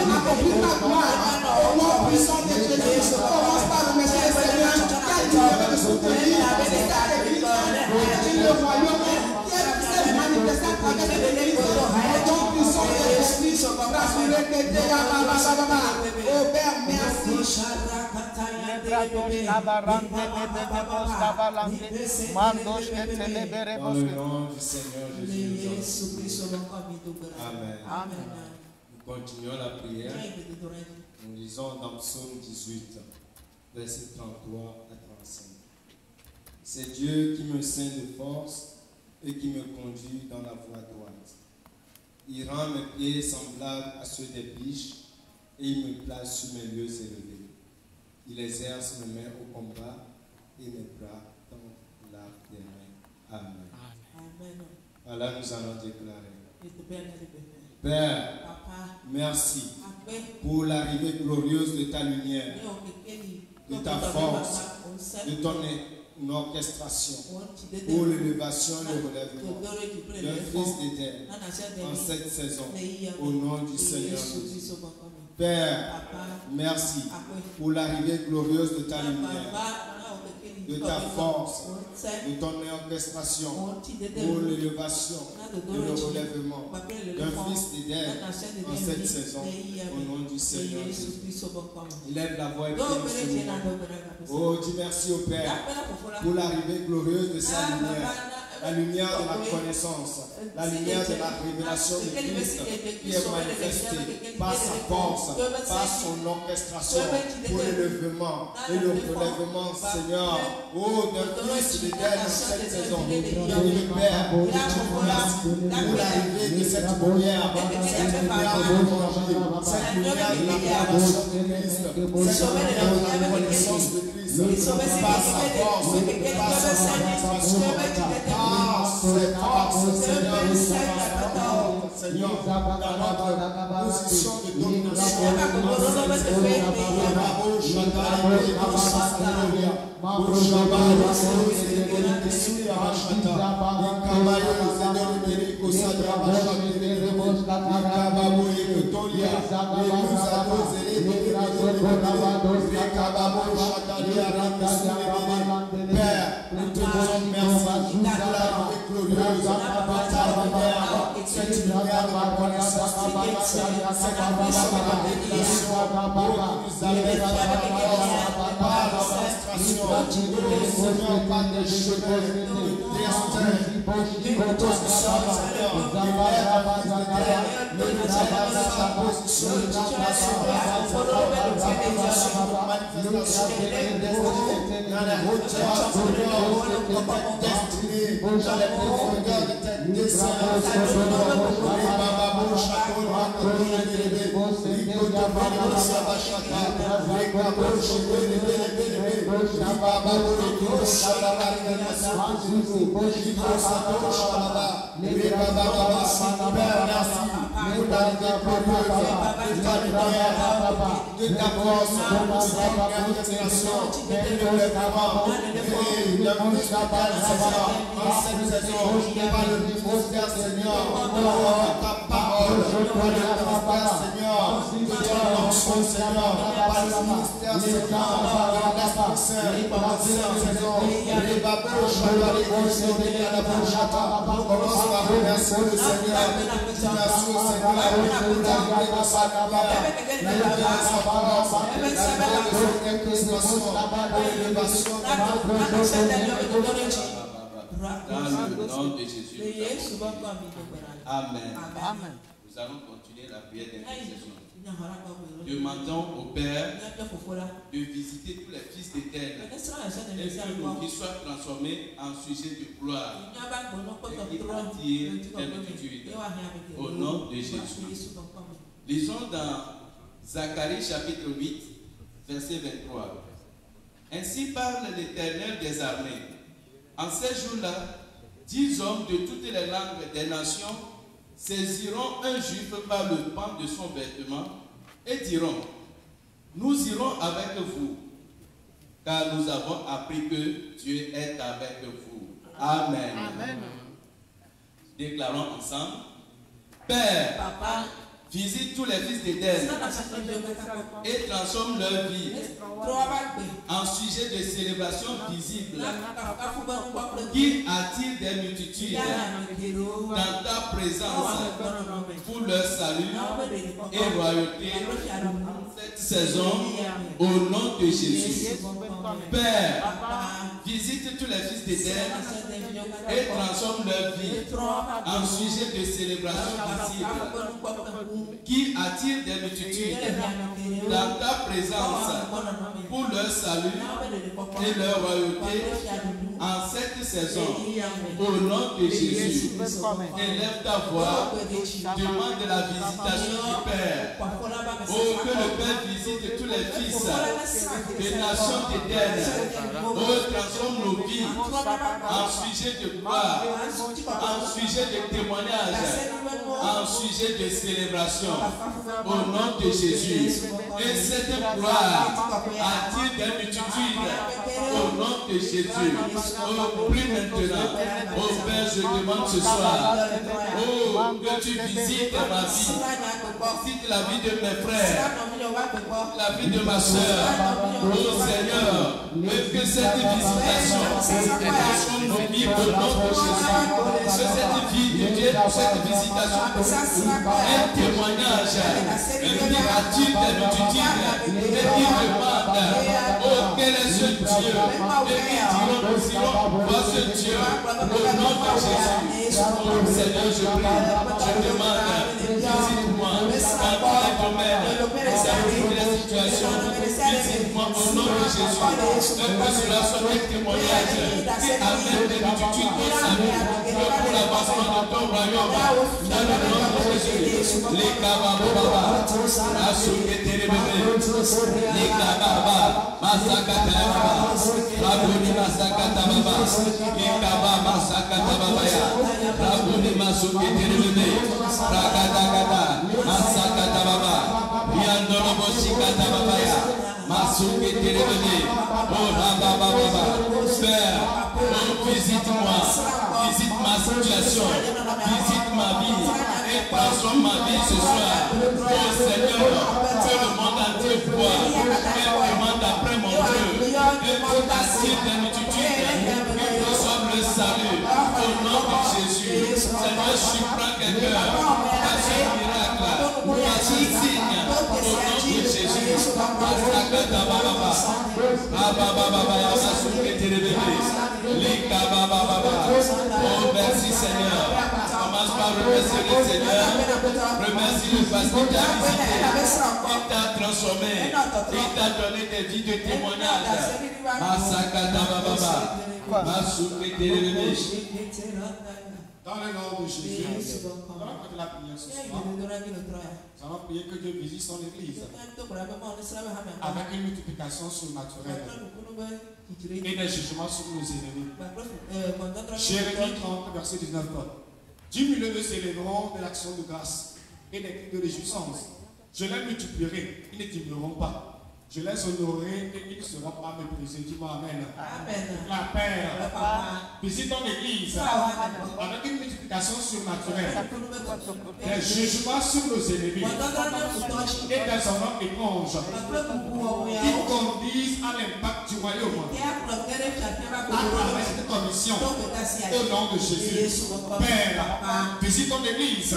accomplir ta gloire. Au nom puissant de Jésus, commence par remercier le Seigneur qui a dit de soutenir le royaume qui s'est manifesté à travers l'Église. Au nom puissant de Jésus, rassurez que oh Père, merci. Dans le nom du Seigneur Jésus. Amen. Amen. Nous continuons la prière. Nous lisons dans Psaume 18, versets 33 à 35. C'est Dieu qui me ceint de force et qui me conduit dans la voie droite. Il rend mes pieds semblables à ceux des biches et il me place sur mes lieux élevés. Il exerce mes mains au combat et mes bras dans l'arc des mains. Amen. Amen. Voilà, nous allons déclarer. Père, Père, merci pour l'arrivée glorieuse de ta lumière, de ta force, de ton orchestration, pour l'élévation et le relèvement d'un fils d'Éden en cette saison, au nom du Seigneur Jésus. Père, merci pour l'arrivée glorieuse de ta lumière, de ta force, de ton orchestration, pour l'élévation et le relèvement d'un fils d'Éden en cette saison, au nom du Seigneur Jésus. Lève la voix et prie ce moment. Oh, dis merci au Père pour l'arrivée glorieuse de sa lumière. La lumière de la connaissance, la lumière de la révélation de Christ qui est manifestée par sa force, par son orchestration pour l'élèvement et le relèvement, Seigneur. Oh, d'un Christ d'Éden en cette saison. Le Père, je te remercie pour l'arrivée de cette lumière de l'Évangile, cette lumière de la révélation de Christ, cette lumière de la connaissance de Christ, par sa force, par son orchestration, cette force, Seigneur, Seigneur, dans notre position de domination, Père, nous te disons merci pour l'arrivée glorieuse, cette lumière de la connaissance, cette puissance de la révélation, nous amène par l'orchestration, Seigneur, par des chemins de destin, nous tous sommes, Seigneur, nous nous amène à la position de tentation, dans la hauteur, Seigneur, de ta destinée, dans les profondeurs de tes desseins, Seigneur, ta parole, Seigneur, que ton onction, Seigneur, par le ministère, Seigneur, l'Esprit Saint, par cette saison, les babouches, commence par remercier le Seigneur, merci au Seigneur, pour l'arrivée de sa lumière, l'arrivée de sa force, l'arrivée de son orchestration, l'élévation de dans le nom de Jésus. Amen. Amen. Nous allons continuer la prière d'intercession. Demandons au Père de visiter tous les fils d'Éden et que nos vies soient transformées en sujet de gloire et d'habitude. Au nom de Jésus. Lisons dans Zacharie chapitre 8, verset 23. Ainsi parle l'Éternel des armées. En ces jours-là, 10 hommes de toutes les langues des nations saisiront un juif par le pan de son vêtement et diront: nous irons avec vous, car nous avons appris que Dieu est avec vous. Amen. Amen. Déclarons ensemble: Père, Papa, Visite tous les fils d'Éden et transforme leur vie en sujet de célébration visible qui attire des multitudes dans ta présence pour leur salut et royauté cette saison au nom de Jésus. Père, visite tous les fils d'Éden et transforme leur vie en sujet de célébration visible qui attire des multitudes dans ta présence pour leur salut et leur royauté en cette saison. Au nom de Jésus, élève ta voix, demande la visitation du Père. Oh, que le Père visite tous les fils des nations d'Éden. Oh, transforme nos vies en sujet de gloire, en sujet de témoignage, en sujet de célébration. Au nom de Jésus. Et cette gloire attire des multitudes. Au nom de Jésus. Oh, prie maintenant. Oh Père, je demande ce soir. Oh, que tu visites ma vie. Visite la vie de mes frères. La vie de ma soeur. Oh Seigneur, que cette visitation transforme nos vies au nom de Jésus. Que cette vie de Dieu, cette visitation un témoignage, une miracle des multitudes, et qui demande, oh quel est ce Dieu, et qui diront, nous irons voir ce Dieu au nom de Jésus. Oh Seigneur, je prie, je demande, visite-moi dans tous les domaines, dans toutes les situations, visite-moi au nom de Jésus, que cela soit un témoignage qui amène des multitudes au salut, pour l'avancement de ton royaume, dans le nom de Jésus. Les Kababa, Asukete Bebe, les Kababa, Masakata Baba, Rabuni Masakata Baba, les Kababa Masakata Babaya, Rabuni Masukete Bebe, Ragadagada, Masakata Baba, Yandolo Boshikata Babaya, Masukete Bebe, Oh Rababa Baba, Père, oh visite-moi, visite ma situation, visite ma vie et transforme ma vie ce soir. Oh Seigneur, que le monde entier voit et demande après mon Dieu et que attire des multitudes et reçoive le salut au nom de Jésus. Seigneur, surprends quelqu'un à ce miracle, à ce signe au nom de Jésus. Oh merci Seigneur. Commence par remercier le Seigneur. Remercie le pasteur qui t'a visité. Il t'a transformé. Il t'a donné des vies de témoignage. Dans le nom de Jésus, nous allons prêter la prière ce soir. Nous allons prier que Dieu visite son église avec une multiplication surnaturelle et des jugements sur nos ennemis. Jérémie 30, verset 19. Du milieu nous célébrons de l'action de grâce et des cris de réjouissance. Je les multiplierai, ils ne diminueront pas. Je les honorerai et ils ne seront pas méprisés. Dis-moi Amen. Amen. La Père, visite ton église avec une multiplication surnaturelle, des jugements sur nos ennemis et des honneurs étranges qui conduisent à l'impact du royaume à travers cette commission au nom de Jésus. Père, visite ton église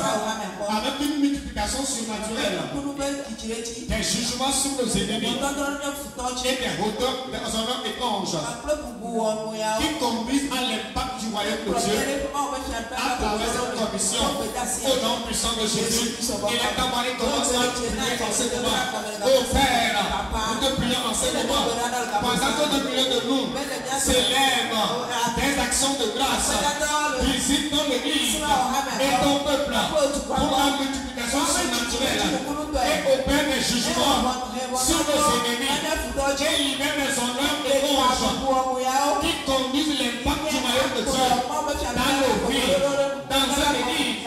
avec une multiplication surnaturelle, des jugements sur nos ennemis et des honneurs étranges qui conduisent à l'impact du royaume de Dieu à travers cette commission au nom puissant de Jésus. Et la camarade commence à prier en ce moment. Oh Père, nous te prions en ce moment. Pendant que nous prions de nous, s'élèvent des actions de grâce. Visite ton église et ton peuple pour la multiplication surnaturelle et opère des jugements sur nos ennemis et libère les honneurs étranges qui conduisent l'impact du royaume de Dieu dans nos vies, dans cette église,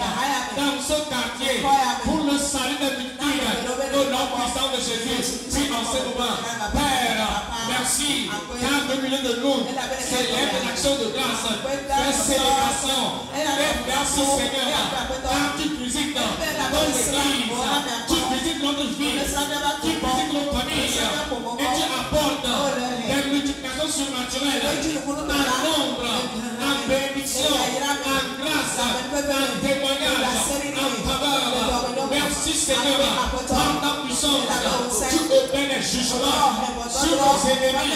dans ce quartier, pour le salut des multitudes, au nom puissant de Jésus. Puis en ce moment, Père, merci merci car 2 millions de nous célèbrent l'action de grâce. Fais célébration. Merci Seigneur. Car tu visites dans l'église. Tu visites notre vie. Tu visites notre famille. Et tu apportes des multiplications surnaturelles en nombre, en bénédiction, en grâce, en témoignage, en faveur. Merci Seigneur. Par ta puissance, tu opères les jugements sur nos ennemis,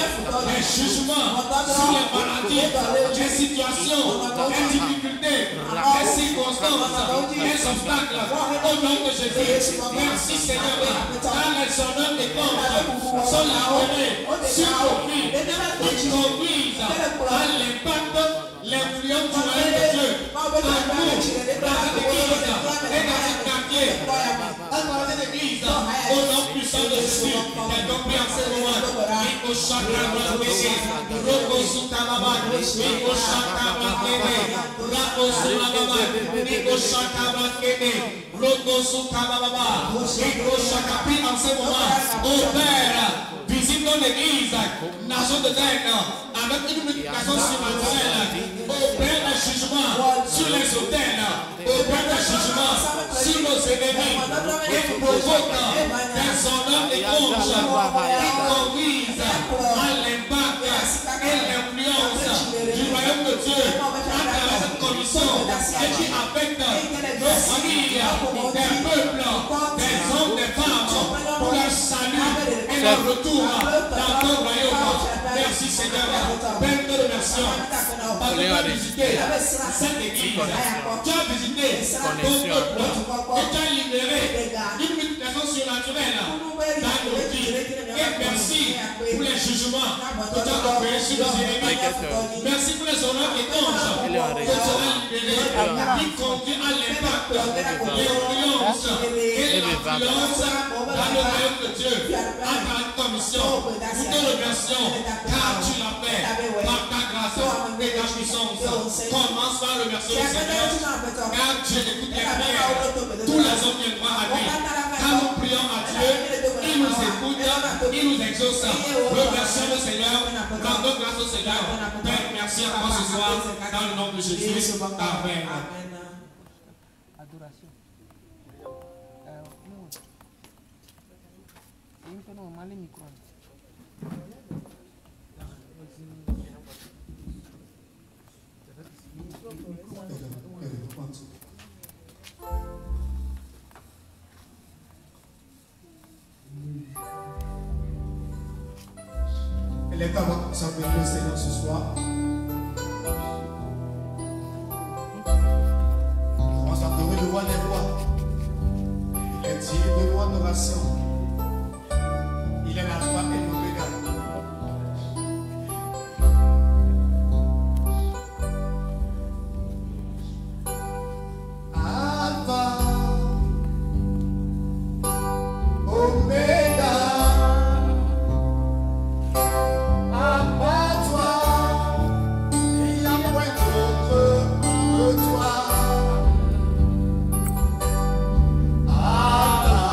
les jugements sur les maladies, les situations, les difficultés, les circonstances, les obstacles. Au nom de Jésus, merci Seigneur. Car les honneurs des comptes sont livrés sur nos vies. Ils conduisent à l'impact, l'influence du royaume de Dieu en nous, dans cette église et dans ce quartier. Dans cette église, au nom puissant de Jésus, et donc prie en ce moment. Miko Shaka Rakene, Roko Sukamaba, Miko Shaka Rakene, Rako Sukamaba, Miko Shaka Rakene, Roko Sukamaba, Miko Shaka. Prie en ce moment. Au Père, visite notre église, nation de terre, avec une multiplication surnaturelle. Opère le jugement sur les hôtels, opère le jugement sur nos ennemis, et provoque des honneurs et gonges qui conduisent à l'impact et l'influence du royaume de Dieu à travers cette commission et qui affecte nos familles, des peuples, des hommes, des femmes, pour leur salut et leur retour dans ton royaume. Merci Seigneur. Père, nous te remercions. Parce que tu as visité cette église. Tu as visité ton peuple. Et tu as libéré une multiplication surnaturelle dans nos vies. Et merci pour les jugements que tu as opérés sur nos ennemis. Merci pour les honneurs et gonges que tu as libérés. Qui conduit à l'impact, l'influence et l'influence dans le royaume de Dieu. À ta commission, nous te remercions car tu l'as fait par ta grâce et ta puissance. Commence par remercier le Seigneur car Dieu écoute les prières. Tous les hommes viennent voir à lui. Quand nous prions à Dieu, il nous écoute, il nous exauce. Remercions le Seigneur, rendons grâce au Seigneur. Père, merci à toi ce soir dans le nom de Jésus. Amen. Adoration. Il est temps de s'appeler le Seigneur ce soir. On s'adorer le roi des rois. Il est digne de roi d'adoration. Il est l'alpha et l'oméga. Alpha, Oméga. À part toi, il n'y a point d'autre que toi. Alpha,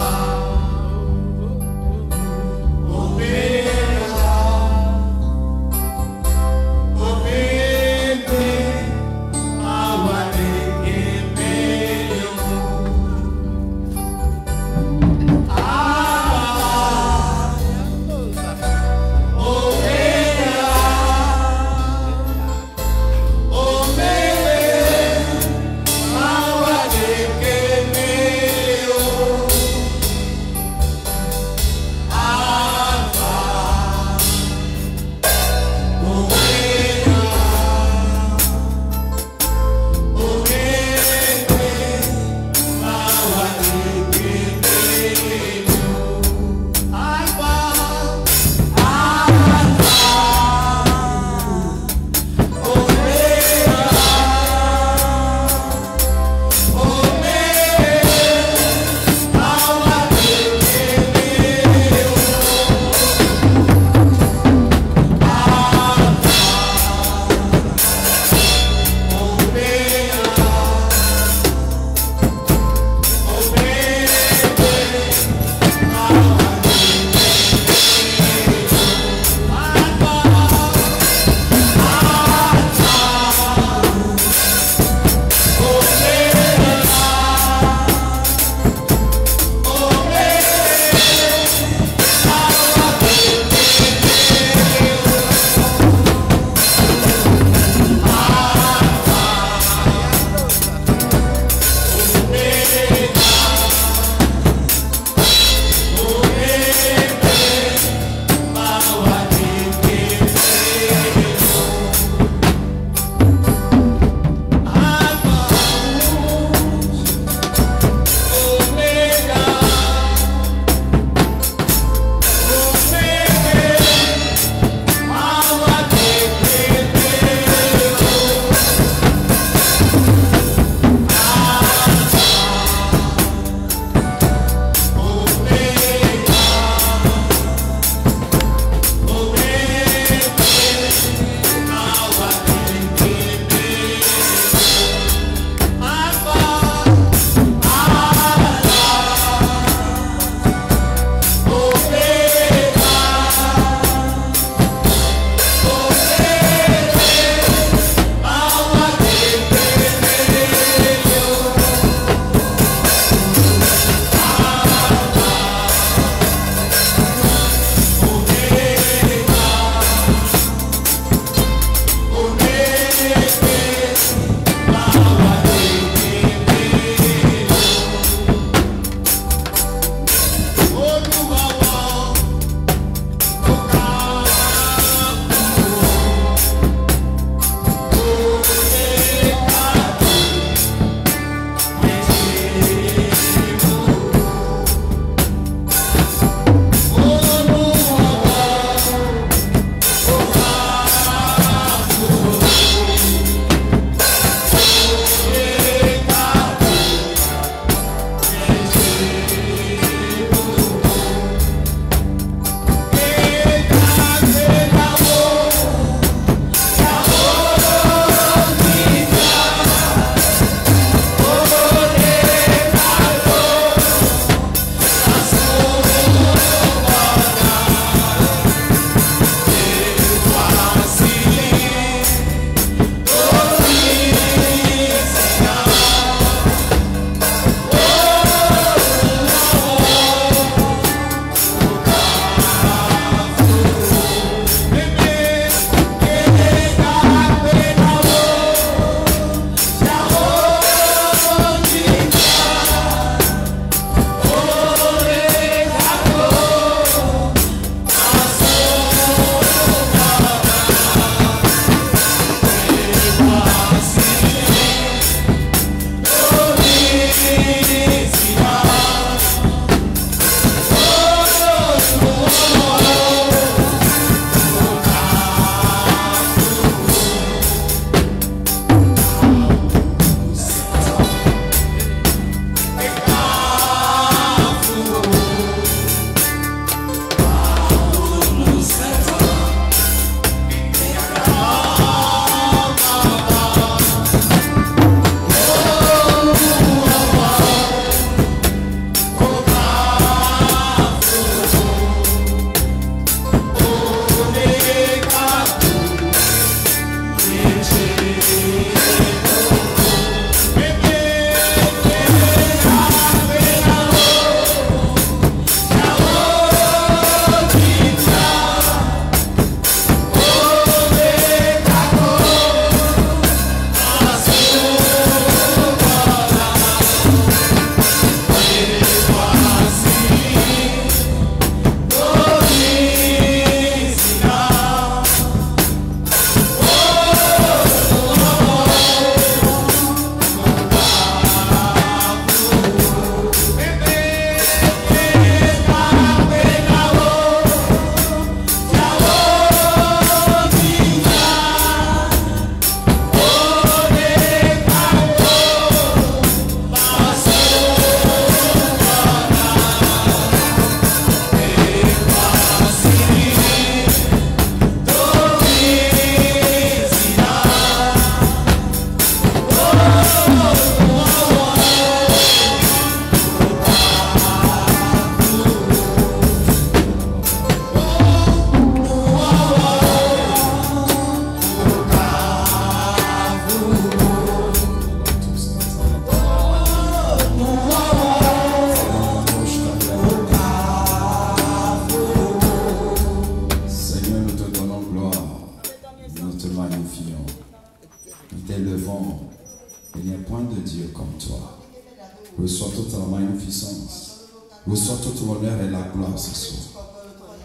Reçois toute la magnificence. Reçois toute l'honneur et la gloire ce soir.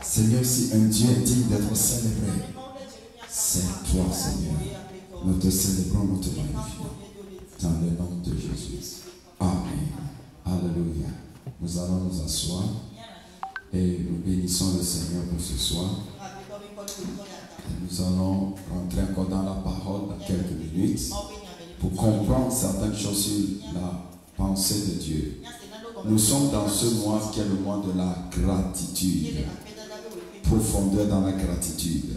Seigneur, si un Dieu est digne d'être célébré, c'est toi, Seigneur. Nous te célébrons, nous te magnifions. Dans le nom de Jésus. Amen. Alléluia. Nous allons nous asseoir et nous bénissons le Seigneur pour ce soir. Et nous allons rentrer encore dans la parole dans quelques minutes pour comprendre certaines choses sur la pensée de Dieu. Nous sommes dans ce mois qui est le mois de la gratitude. Profondeur dans la gratitude.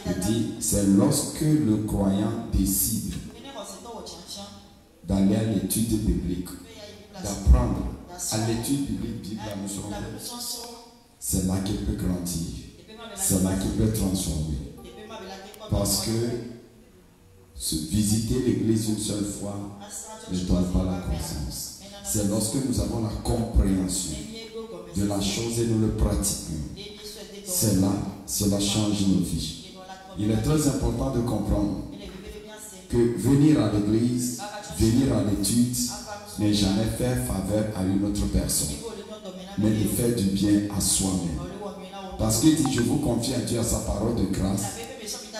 Je dis, c'est lorsque le croyant décide d'aller à l'étude biblique, d'apprendre à l'étude biblique, c'est là qu'il peut grandir. C'est là qu'il peut transformer. Parce que se visiter l'église une seule fois ne donne pas la croissance. C'est lorsque nous avons la compréhension de la chose et nous le pratiquons. C'est là, cela change nos vies. Il est très important de comprendre que venir à l'église, venir à l'étude, n'est jamais faire faveur à une autre personne, mais de faire du bien à soi-même. Parce qu'il dit, je vous confie à Dieu à sa parole de grâce,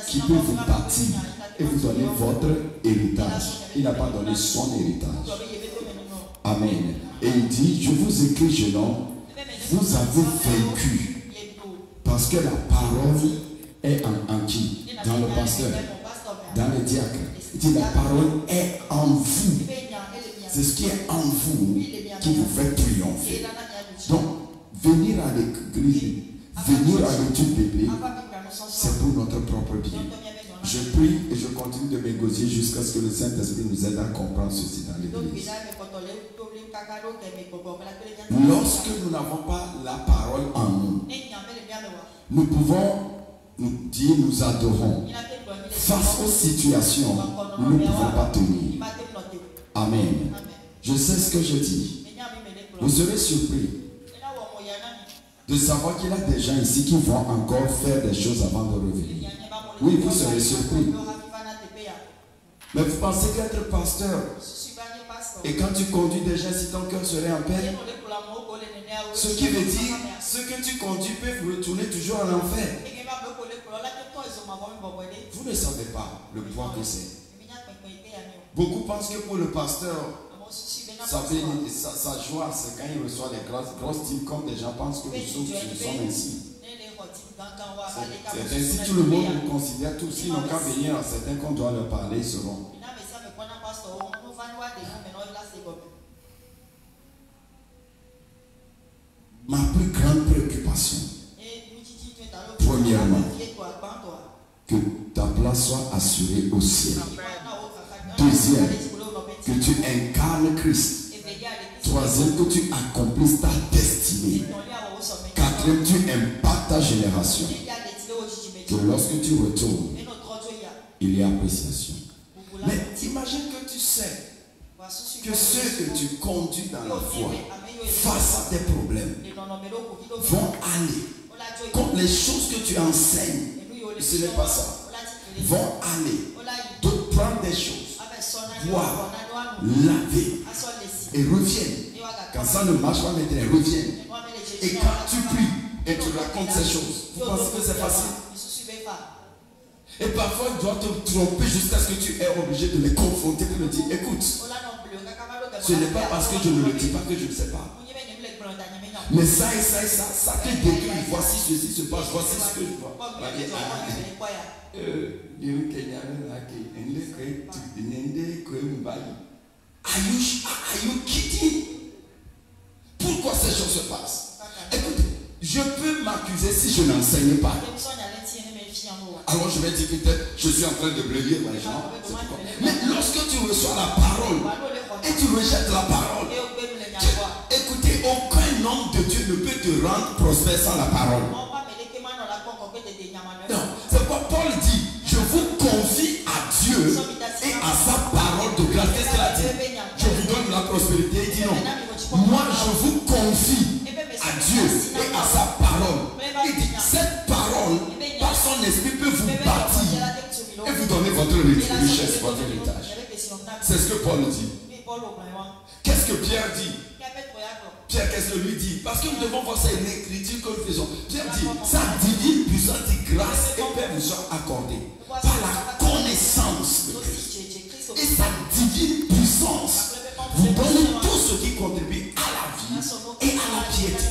qui peut vous bâtir et vous donner votre héritage. Il n'a pas donné son héritage. Amen. Et il dit, je vous écris, jeune homme, vous avez vaincu. Parce que la parole est en qui? Dans le pasteur, dans le diacre. Il dit, la parole est en vous. C'est ce qui est en vous qui vous fait triompher. Donc, venir à l'église, venir à l'étude biblique, c'est pour notre propre bien. Je prie et je continue de m'égosier jusqu'à ce que le Saint-Esprit nous aide à comprendre ceci dans l'église. Lorsque nous n'avons pas la parole en nous, nous pouvons nous dire nous adorons. Face aux situations, nous ne pouvons pas tenir. Amen. Je sais ce que je dis. Vous serez surpris de savoir qu'il y a des gens ici qui vont encore faire des choses avant de revenir. Oui, vous serez surpris. Mais vous pensez qu'être pasteur, et quand tu conduis des gens, si ton cœur serait en paix, ce qui veut dire, ce que tu conduis peut retourner toujours en enfer. Vous ne savez pas le poids que c'est. Beaucoup pensent que pour le pasteur, sa joie, c'est quand il reçoit les grosses dîmes, comme des gens pensent que nous sommes ainsi. C'est ainsi tout le monde nous considère tous. S'ils n'ont qu'à venir à certains qu'on doit leur parler, ils seront. Ma plus grande préoccupation, premièrement, que ta place soit assurée au ciel. Deuxième, que tu incarnes Christ. Troisième, que tu accomplisses ta destinée. Quatrième, tu impactes ta génération. Que lorsque tu retournes, il y a appréciation. Mais imagine que tu sais que ceux que tu conduis dans la foi, face à tes problèmes, vont aller contre les choses que tu enseignes. Ce n'est pas ça. Vont aller, d'autres prendre des choses, boire, laver et reviennent. Quand ça ne marche pas maintenant, ils reviennent. Et quand tu pries et tu racontes ces choses, vous pensez que c'est facile? Et parfois, ils doivent te tromper jusqu'à ce que tu es obligé de les confronter pour le dire, écoute, ce n'est pas parce que je ne le dis pas que je ne sais pas. Mais ça et ça et ça, ça te détruit. Voici ceci se passe, voici ce que je vois. Are you kidding? Pourquoi ces choses se passent? Écoute, je peux m'accuser si je n'enseigne pas. Alors je vais dire peut-être, je suis en train de blâmer les gens. Mais lorsque tu reçois la parole et tu rejettes la parole, écoutez, aucun homme de Dieu ne peut te rendre prospère sans la parole. Non, c'est quoi Paul dit, je vous confie à Dieu et à sa parole de grâce. Qu'est-ce qu'il a dit? Je vous donne la prospérité. Il dit non, moi je vous confie à Dieu et à sa parole. Il dit, cette parole, par son esprit, peut vous bâtir et vous donner votre richesse, votre héritage. C'est ce que Paul dit. Qu'est-ce que Pierre dit? Pierre, qu'est-ce que lui dit? Parce que nous devons voir ça une écriture que nous faisons. Pierre dit, sa divine puissance dit grâce et paix vous sont accordées par la connaissance de Christ. Et sa divine puissance vous donne tout ce qui contribue à la vie et à la piété.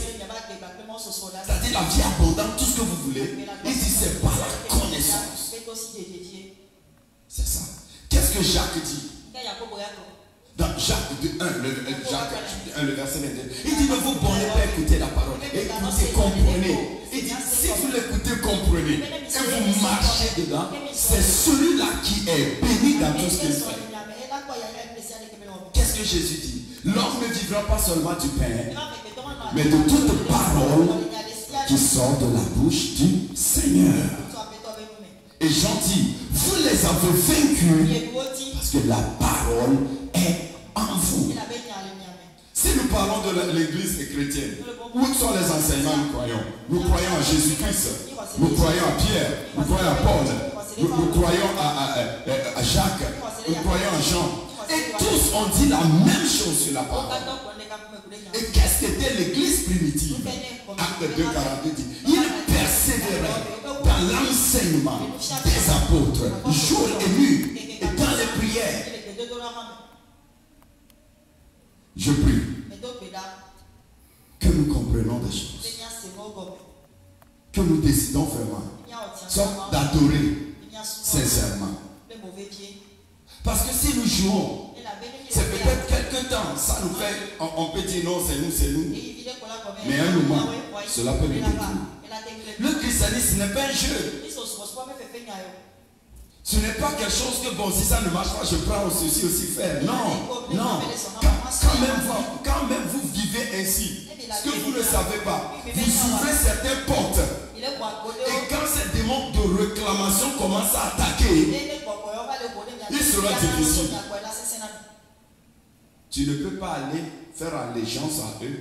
C'est-à-dire la vie abondante, tout ce que vous voulez. Il dit c'est par la connaissance. C'est ça. Qu'est-ce que Jacques dit? Dans Jacques 1, le verset 22, il dit ne vous bornez pas à écouter la parole. Écoutez, comprenez. Il dit si vous l'écoutez, comprenez. Et vous marchez dedans, c'est celui-là qui est béni dans tout ce qu'il fait. Qu'est-ce que Jésus dit? L'homme ne vivra pas seulement du pain, mais de toute parole qui sort de la bouche du Seigneur. Et Jean dit, vous les avez vaincus parce que la parole est en vous. Si nous parlons de l'église chrétienne, où sont les enseignements nous croyons? Nous croyons à Jésus-Christ, nous croyons à Pierre, nous croyons à Paul, nous croyons à Jacques, nous croyons à Jean. Et tous ont dit la même chose sur la parole. Et qu'est-ce qu'était l'église primitive? Acte 2:42 dit, il persévérait dans l'enseignement des apôtres, jour et nuit, et dans les prières. Je prie que nous comprenions des choses, que nous décidons vraiment, soit d'adorer sincèrement. Parce que si nous jouons, c'est peut-être quelque temps, ça nous fait, on peut dire non, c'est nous. Mais un moment, cela peut nous détruire. Le christianisme n'est pas un jeu. Ce n'est pas quelque chose que, bon, si ça ne marche pas, je prends ceci aussi faire. Non, non. Quand même vous vivez ainsi, ce que vous ne savez pas, vous ouvrez certaines portes. Et quand ces démons de réclamation commencent à attaquer, il sera difficile. Tu ne peux pas aller faire allégeance à eux.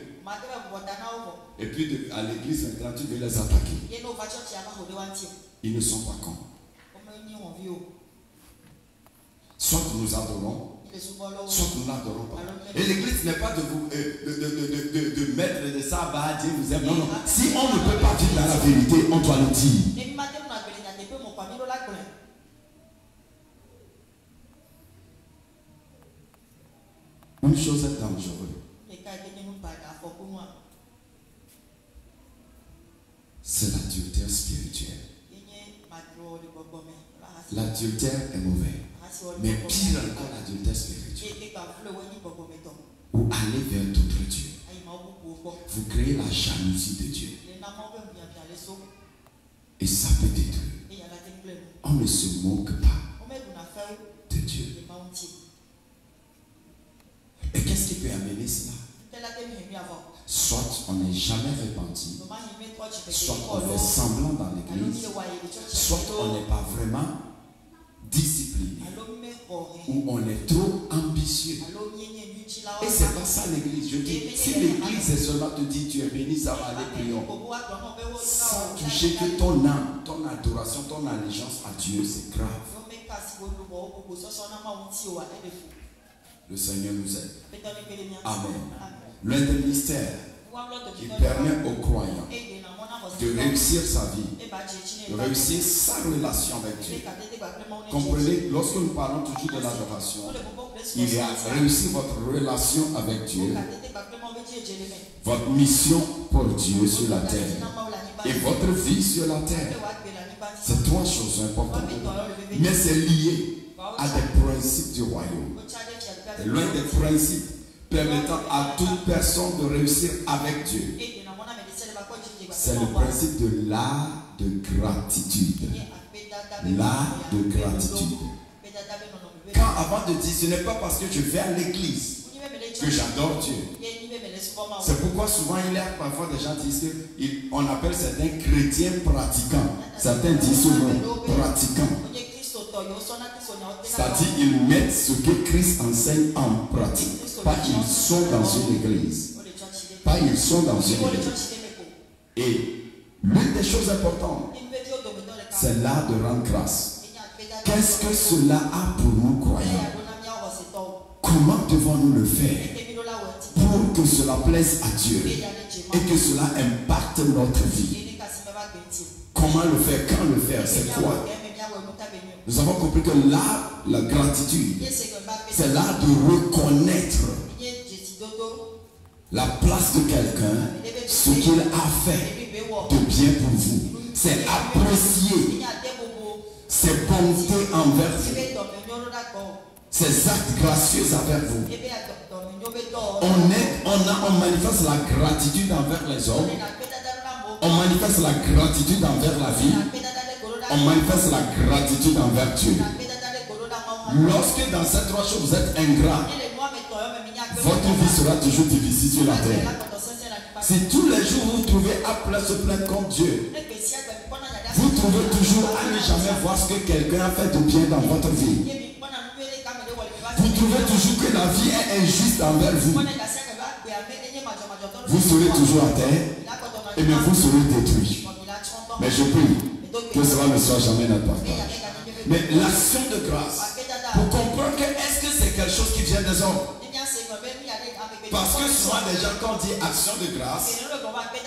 Et puis à l'église, maintenant, tu veux les attaquer. Ils ne sont pas cons. Soit nous adorons, soit nous n'adorons pas. Et l'église n'est pas de mettre des sabbats à dire nous aimons. Non, non. Si on ne peut pas vivre dans la vérité, on doit le dire. Une chose est dangereuse. C'est l'adultère spirituel. L'adultère est mauvais. Mais pire encore, l'adultère spirituel. Ou aller vers d'autres dieux. Vous créez la jalousie de Dieu. Et ça peut détruire. On ne se moque pas de Dieu. Et qu'est-ce qui peut amener cela? Soit on n'est jamais repenti, soit on fait semblant dans l'église, soit on n'est pas vraiment discipliné, ou on est trop ambitieux. Et c'est pas ça l'église. Je dis, si l'église est seulement te dit tu es béni, ça va aller prions. Sans toucher que ton âme, ton adoration, ton allégeance à Dieu, c'est grave. Le Seigneur nous aide. Amen. L'un des mystères qui permet aux croyants de réussir sa vie, de réussir sa relation avec Dieu. Comprenez, lorsque nous parlons toujours de l'adoration, il y a réussir votre relation avec Dieu, votre mission pour Dieu sur la terre et votre vie sur la terre. C'est trois choses importantes. Mais c'est lié à des principes du royaume. C'est l'un des principes permettant à toute personne de réussir avec Dieu. C'est le principe de l'art de gratitude. L'art de gratitude. Quand avant de dire, ce n'est pas parce que je vais à l'église que j'adore Dieu. C'est pourquoi souvent il y a parfois des gens qui disent qu'on appelle certains chrétiens pratiquants. Certains disent souvent pratiquants. C'est-à-dire qu'ils mettent ce que Christ enseigne en pratique. Pas qu'ils sont dans une église. Pas ils sont dans une église. Et l'une des choses importantes, c'est l'art de rendre grâce. Qu'est-ce que cela a pour nous croyants? Comment devons-nous le faire pour que cela plaise à Dieu et que cela impacte notre vie? Comment le faire? Quand le faire? C'est quoi? Nous avons compris que l'art, la gratitude, c'est l'art de reconnaître la place de quelqu'un, ce qu'il a fait de bien pour vous. C'est apprécier ses bontés envers vous, ses actes gracieux envers vous. On manifeste la gratitude envers les hommes, on manifeste la gratitude envers la vie, on manifeste la gratitude envers Dieu. Lorsque dans ces trois choses vous êtes ingrat, votre vie sera toujours difficile sur la terre. Si tous les jours vous trouvez à se plaindre contre Dieu, vous trouvez toujours à ne jamais voir ce que quelqu'un a fait de bien dans votre vie. Vous trouvez toujours que la vie est injuste envers vous. Vous serez toujours à terre et bien vous serez détruits. Mais je prie que cela ne soit jamais notre partage. Mais l'action de grâce, pour comprendre que est-ce que c'est quelque chose qui vient des hommes? Parce que souvent les gens, quand on dit action de grâce,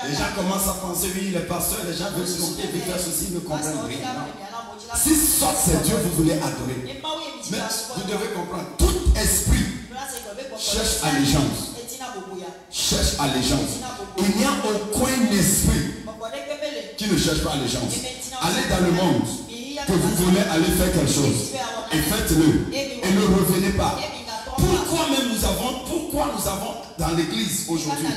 les gens commencent à penser, oui, les pasteurs, les gens veulent se compter, veulent faire ceci, ne comprennent rien. Si soit c'est Dieu, vous voulez adorer. Mais vous devez comprendre, tout esprit cherche allégeance. Cherche allégeance. Il n'y a aucun esprit qui ne cherche pas allégeance. Allez dans le monde, que vous voulez aller faire quelque chose, et faites-le, et ne revenez pas. Pourquoi nous avons dans l'église aujourd'hui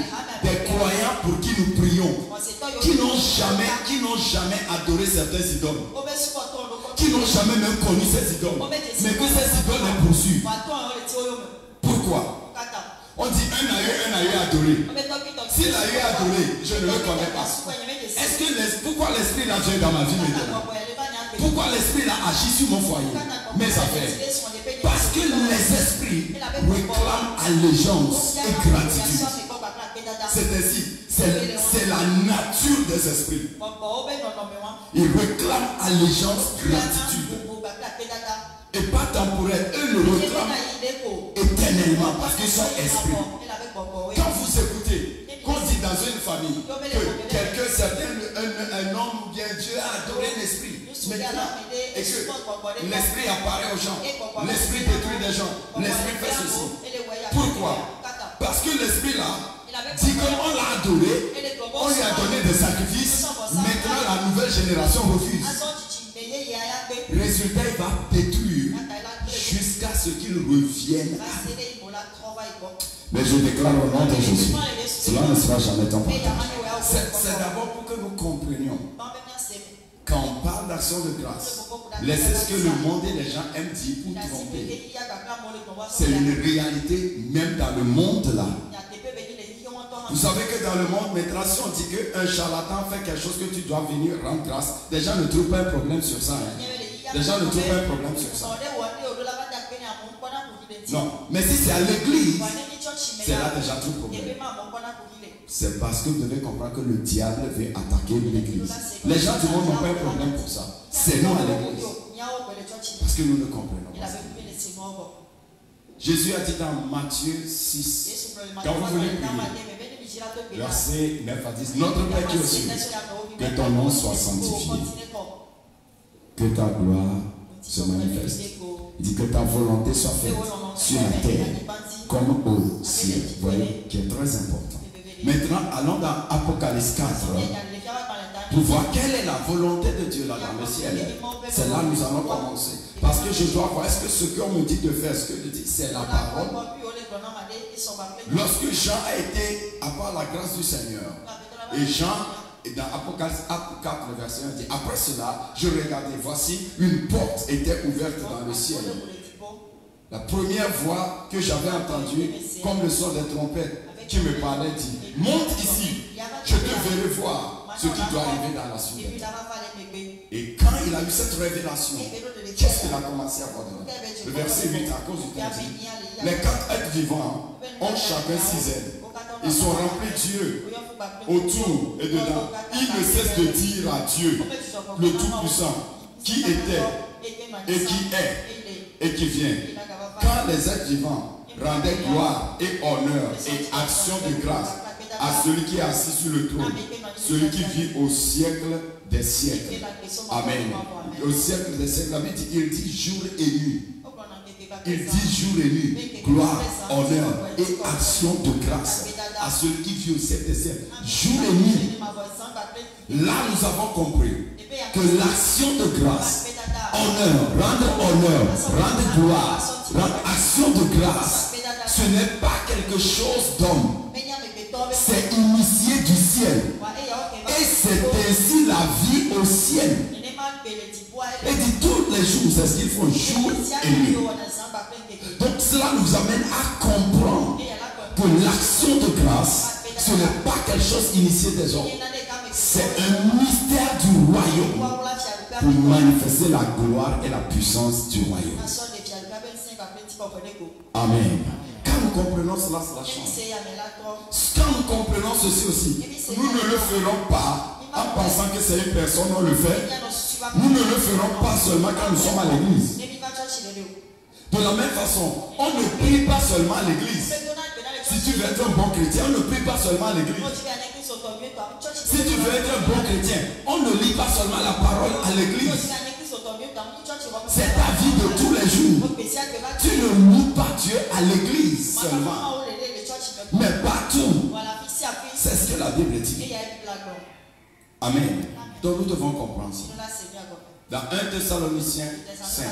des croyants pour qui nous prions, qui n'ont jamais adoré certains idoles, qui n'ont jamais même connu ces idoles, mais que ces idoles les poursuivent? Pourquoi? On dit un a eu adoré. S'il a eu adoré, je ne le connais pas. Pourquoi l'esprit là vient dans ma vie maintenant? Pourquoi l'esprit là agit sur mon foyer, mes affaires? Parce que les esprits réclament allégeance et gratitude. C'est ainsi, c'est la nature des esprits. Ils réclament allégeance, gratitude. Et pas temporaire, eux le réclament éternellement parce qu'ils sont esprits. Quand vous écoutez, qu'on dit dans une famille que quelqu'un, un homme ou bien Dieu a adoré l'esprit, et que l'esprit apparaît aux gens, l'esprit détruit des gens, l'esprit fait ceci. Pourquoi? Parce que l'esprit là dit qu'on l'a adoré, on lui a donné des sacrifices. Maintenant la nouvelle génération refuse. Résultat, il va détruire jusqu'à ce qu'il revienne. Mais je déclare au nom de Jésus, cela ne sera jamais ton partage. C'est d'abord pour que nous comprenions. Quand on parle d'action de grâce, laissez ce que le monde et les gens aiment dire pour tromper. C'est une réalité même dans le monde là. Vous savez que dans le monde, maintenant, si on dit qu'un charlatan fait quelque chose que tu dois venir rendre grâce, les gens ne trouvent pas un problème sur ça. Hein. Les gens ne trouvent pas un problème sur ça. Non, mais si c'est à l'église, c'est là déjà tout problème. C'est parce que vous devez comprendre que le diable veut attaquer l'église. Les gens du monde n'ont pas un problème pour ça. C'est nous à l'église. Parce que nous ne comprenons pas. Jésus a dit dans Matthieu 6, quand vous voulez prier, verset 9 à 10, notre Père qui est aux cieux, que ton nom soit sanctifié, que ta gloire se manifeste. Il dit que ta volonté soit faite sur la terre comme au ciel. Vous voyez, qui est très important. Maintenant, allons dans Apocalypse 4 pour voir quelle est la volonté de Dieu là dans le ciel. C'est là que nous allons commencer. Parce que je dois voir, est-ce que ce qu'on me dit de faire, ce que je dis, c'est la parole. Lorsque Jean a été, à part la grâce du Seigneur, et Jean, dans Apocalypse 4, verset 1, dit, après cela, je regardais, voici, une porte était ouverte dans le ciel. La première voix que j'avais entendue, comme le son des trompettes, qui me parlait, dit, monte ici, je te verrai voir ce qui doit arriver dans la suite. Et quand il a eu cette révélation, qu'est-ce qu'il a commencé à voir dedans? Le verset 8, à cause du temps, dit, les 4 êtres vivants ont chacun 6 ailes. Ils sont remplis Dieu autour et dedans. Ils ne cessent de dire à Dieu, le Tout-Puissant, qui était et qui est et qui vient. Quand les êtres vivants rendaient gloire et honneur et action de grâce à celui qui est assis sur le trône, celui qui vit au siècle des siècles. Amen. Au siècle des siècles, il dit jour et nuit. Il dit jour et nuit, gloire, honneur et action de grâce à celui qui vit au siècle des siècles. Jour et nuit. Là, nous avons compris que l'action de grâce, rendre gloire, rendre action de grâce, ce n'est pas quelque chose d'homme. C'est initié du ciel. Et c'est ainsi la vie au ciel. Et dit tous les jours, c'est ce qu'ils font jour et nuit. Donc cela nous amène à comprendre que l'action de grâce, ce n'est pas quelque chose initié des hommes. C'est un mystère du royaume pour manifester la gloire et la puissance du royaume. Amen. Quand nous comprenons cela, cela change. Quand nous comprenons ceci aussi, nous ne le ferons pas en pensant que c'est une personne, on le fait. Nous ne le ferons pas seulement quand nous sommes à l'église. De la même façon, on ne prie pas seulement à l'église. Si tu veux être un bon chrétien, on ne prie pas seulement à l'église. Si tu veux être un bon chrétien, on ne lit pas seulement la parole à l'église. C'est ta vie de tous les jours. Tu ne loues pas Dieu à l'église seulement, mais partout. C'est ce que la Bible dit. Amen. Donc nous devons comprendre ça. Dans 1 Thessaloniciens 5,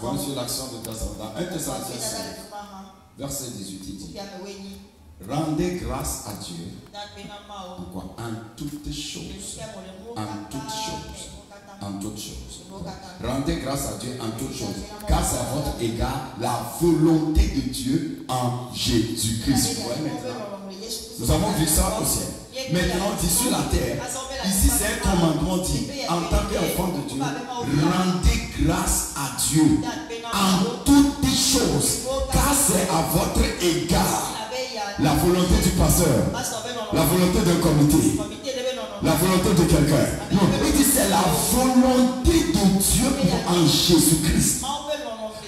voyons sur l'action de grâce. Dans 1 Thessaloniciens 5, verset 18, il dit, rendez grâce à Dieu en quoi? En toutes choses. En toutes choses. En toutes choses. Rendez grâce à Dieu en toutes choses. Car c'est à votre égard la volonté de Dieu en Jésus-Christ. Nous avons vu ça au ciel. Maintenant, on dit sur la terre. Ici, c'est un commandement dit. En tant qu'enfant de Dieu, rendez grâce à Dieu en toutes choses. Car c'est à votre égard la volonté du pasteur, la volonté d'un comité, la volonté de quelqu'un. Non, il dit c'est la volonté de Dieu en Jésus-Christ.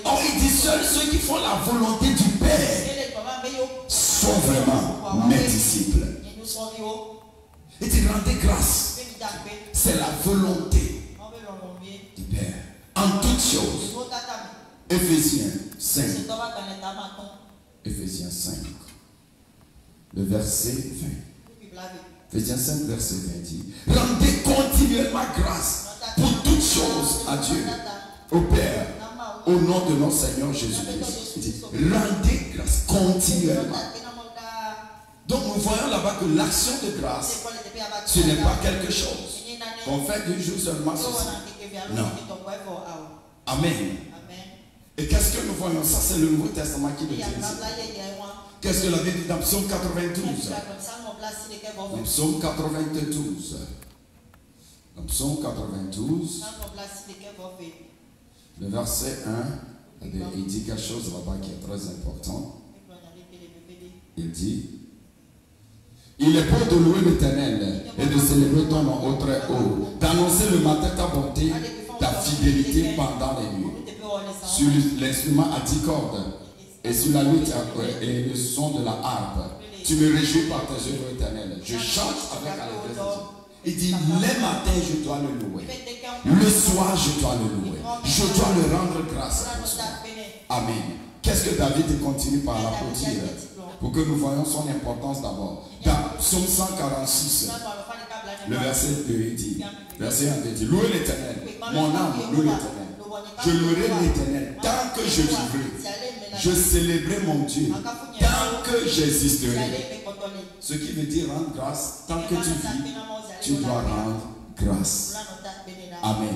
Or, il dit seuls ceux qui font la volonté du Père sont vraiment mes disciples. Il dit rendez grâce. C'est la volonté du Père en toutes choses. Éphésiens 5. Éphésiens 5, le verset 20. Éphésiens 5, verset 20 dit, rendez continuellement grâce pour toutes choses à Dieu, au Père, au nom de notre Seigneur Jésus-Christ. Rendez grâce continuellement. Donc nous voyons là-bas que l'action de grâce, ce n'est pas quelque chose qu'on fait du jour seulement ceci. Non. Amen. Et qu'est-ce que nous voyons? Ça, c'est le Nouveau Testament qui le dit. Qu'est-ce que la Bible dit dans Psaume 92? Dans Psaume 92. Dans Psaume 92, le verset 1, il dit quelque chose là-bas qui est très important. Il dit, il est bon de louer l'Éternel et de célébrer ton nom au très haut, d'annoncer le matin ta bonté, ta fidélité pendant les nuits. Sur l'instrument à 10 cordes et sur la lutte et le son de la harpe, tu me réjouis par tes œuvres éternelles. Je chante avec allégresse. Il dit, les matins je dois le louer, le soir je dois le louer, je dois le rendre grâce pour cela. Amen. Qu'est-ce que David continue par l'applaudir pour que nous voyons son importance d'abord. Dans Psaume 146, le verset 2, il dit, verset 1, il dit, louez l'Éternel, mon âme loue l'Éternel. Je louerai l'Éternel tant que je vivrai. Je célébrerai mon Dieu tant que j'existerai. Ce qui veut dire rendre grâce. Tant que tu vis, tu dois rendre grâce. Amen.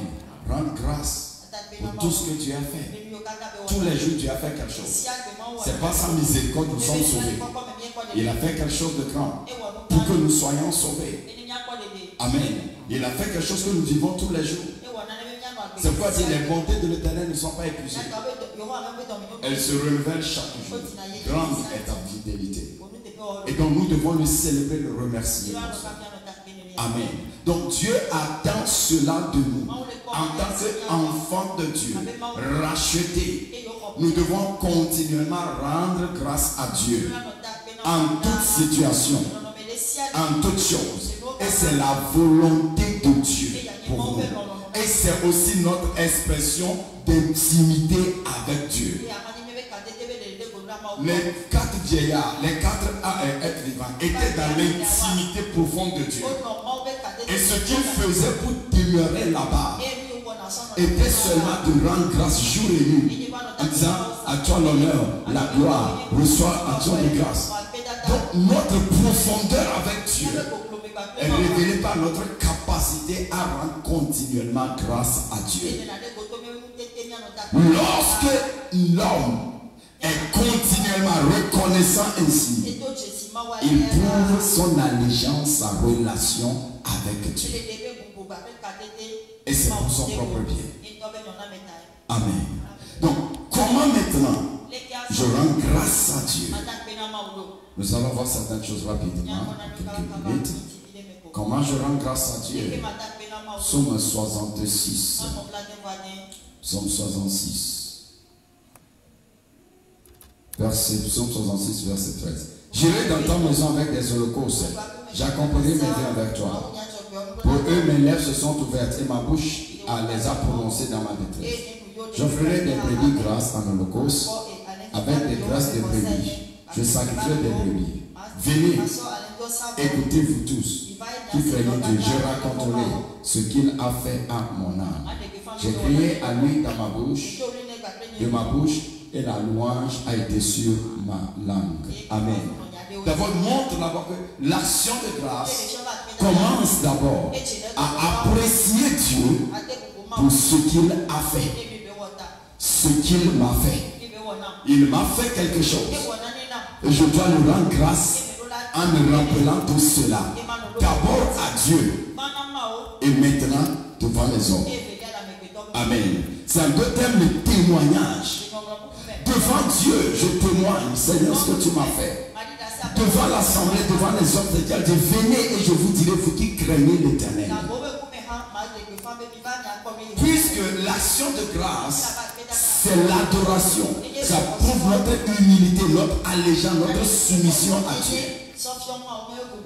Rendre grâce pour tout ce que Dieu a fait. Tous les jours, Dieu a fait quelque chose. C'est pas sa miséricorde nous sommes sauvés. Il a fait quelque chose de grand pour que nous soyons sauvés. Amen. Il a fait quelque chose que nous vivons tous les jours. C'est pourquoi les bontés de l'Éternel ne sont pas épuisées. Elles se renouvellent chaque jour. Grande est ta fidélité. Et donc nous devons le célébrer, le remercier. Amen. Donc Dieu attend cela de nous. En tant qu'enfants de Dieu, rachetés, nous devons continuellement rendre grâce à Dieu. En toute situation, en toute chose. Et c'est la volonté de Dieu pour nous. Et c'est aussi notre expression d'intimité avec Dieu. Les 4 vieillards, les 4 êtres vivants étaient dans l'intimité profonde de Dieu. Et ce qu'ils faisaient pour demeurer là-bas était seulement de rendre grâce jour et nuit en disant à toi l'honneur, la gloire, reçois à toi les grâces. Donc notre profondeur avec Dieu est révélée par notre capacité à rendre continuellement grâce à Dieu. Lorsque l'homme est continuellement reconnaissant ainsi, il prouve son allégeance, sa relation avec Dieu. Et c'est pour son propre bien. Amen. Donc, comment maintenant je rends grâce à Dieu? Nous allons voir certaines choses rapidement, quelques minutes. Comment je rends grâce à Dieu? Psaume 66. Psaume 66. Psaume 66, verset 13. J'irai dans ta maison avec des holocaustes. J'accompagnerai mes vies avec toi. Pour eux, mes lèvres se sont ouvertes et ma bouche les a prononcées dans ma détresse. J'offrirai des brebis grasses en holocauste avec des grasses de brebis. Je sacrifierai des brebis. Venez, écoutez-vous tous qui craignez Dieu. Je raconterai ce qu'il a fait à mon âme. J'ai crié à lui dans ma bouche, de ma bouche, et la louange a été sur ma langue. Amen. D'abord, montre d'abord que l'action de grâce commence d'abord à apprécier Dieu pour ce qu'il a fait. Ce qu'il m'a fait. Il m'a fait quelque chose. Et je dois lui rendre grâce en me rappelant tout cela. D'abord à Dieu. Et maintenant devant les hommes. Amen. C'est un deux termes de témoignage. Devant Dieu, je témoigne, Seigneur, ce que tu m'as fait. Devant l'assemblée, devant les hommes de Dieu, je dis, venez et je vous dirai, vous qui craignez l'Éternel. Puisque l'action de grâce, c'est l'adoration. Ça prouve notre humilité, notre allégeance, notre soumission à Dieu.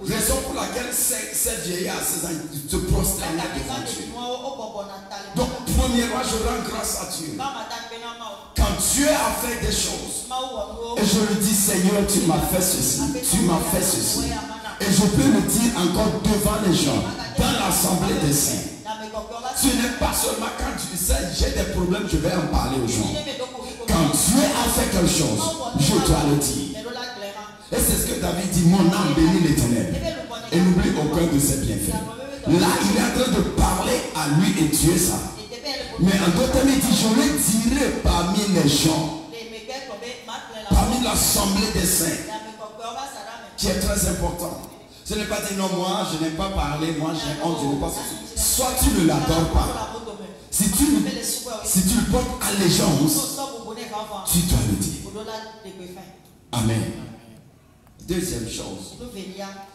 Raison pour laquelle ces vieillards se prosternaient devant Dieu. Donc, Premièrement, je rends grâce à Dieu. Quand Dieu a fait des choses, et je lui dis, Seigneur, tu m'as fait ceci, tu m'as fait ceci. Et je peux le dire encore devant les gens, dans l'assemblée des saints. Ce n'est pas seulement quand tu sais, j'ai des problèmes, je vais en parler aux gens. Quand Dieu a fait quelque chose, je dois le dire. Et c'est ce que David dit, mon âme bénit l'Éternel. Et n'oublie aucun de ses bienfaits. Là, il est en train de parler à lui et Dieu ça. Mais en d'autres termes, il dit, je le dirai parmi les gens, parmi l'assemblée des saints, qui est très important. Ce n'est pas dire non, moi je n'ai pas parlé, moi j'ai honte, je n'ai pas ceci. Soit tu ne l'adores pas. Si tu le portes allégeance, tu dois le dire. Amen. Deuxième chose,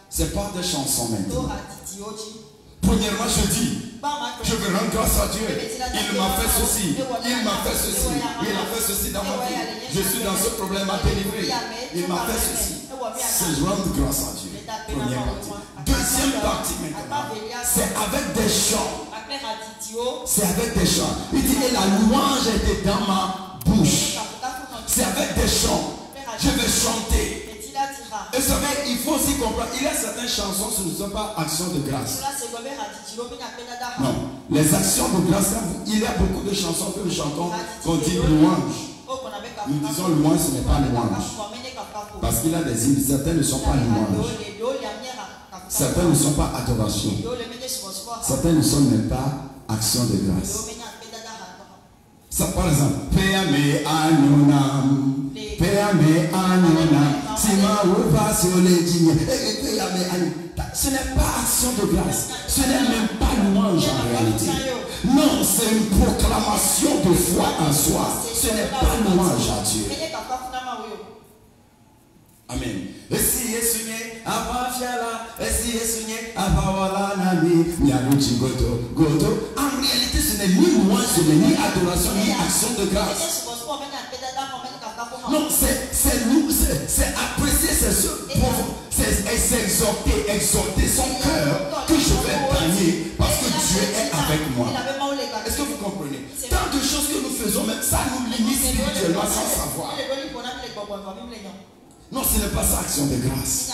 c'est par des chansons maintenant. Premièrement, je dis, je veux rendre grâce à Dieu. Il m'a fait ceci, il m'a fait ceci, il a fait ceci dans ma vie. Je suis dans ce problème à délivrer. Il m'a fait ceci. C'est rendre grâce à Dieu. Première partie. Deuxième partie maintenant, c'est avec des chants. C'est avec des chants. Il dit, et la louange était dans ma bouche. C'est avec des chants. Je vais chanter. Et vous savez, il faut aussi comprendre, il y a certaines chansons, ce ne sont pas actions de grâce. Non, les actions de grâce, il y a beaucoup de chansons que nous chantons qu'on dit louange. Nous disons louange, ce n'est pas louange. Parce qu'il y a des hymnes, certains ne sont pas louange. Certains ne sont pas adoration. Certains ne sont même pas actions de grâce. Ça, par exemple, Péame Anonam, Péame Anonam, Sima Ouva sur les dignes, Péame Anonam. Ce n'est pas action de grâce, ce n'est même pas louange en réalité. Non, c'est une proclamation de foi en soi. Ce n'est pas louange à Dieu. Amen. Et si Yesu n'est pas fiala, et si Yesu n'est pas wala nami, mialuchi goto, goto. En réalité, ce n'est ni louange, ce n'est ni adoration, ni action de grâce. Non, c'est apprécier, c'est exhorter son cœur que je vais gagner parce que Dieu est avec moi. Est-ce que vous comprenez? Tant de choses que nous faisons, même ça nous limite spirituellement sans savoir. Non, ce n'est pas ça, action de grâce.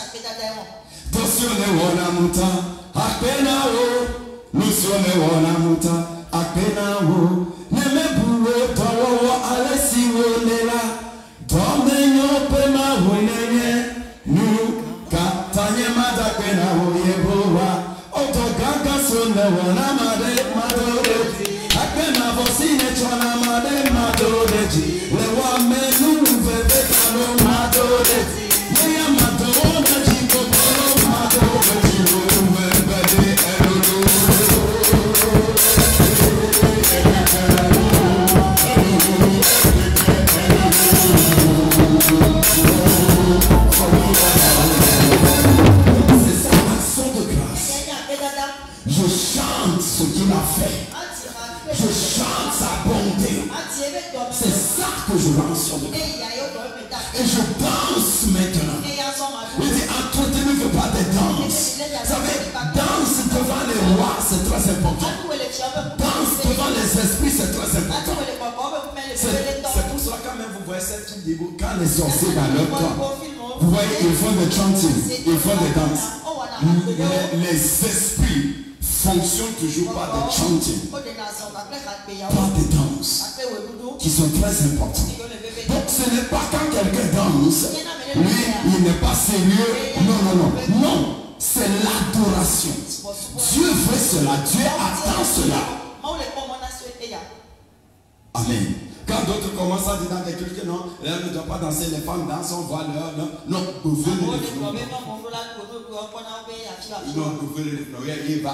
Quand les sorciers dans leur camp, vous voyez, ils font des chantings, ils font des danses. Les esprits fonctionnent toujours par des chantings, par des danses, qui sont très importants. Donc ce n'est pas quand quelqu'un danse, lui, il n'est pas sérieux. Non, c'est l'adoration. Dieu veut cela, Dieu attend cela. Amen. Quand d'autres commencent à dire dans des cultes, non, elles ne doivent pas danser, les femmes dansent, on voit leur. Non, vous venez les non, il va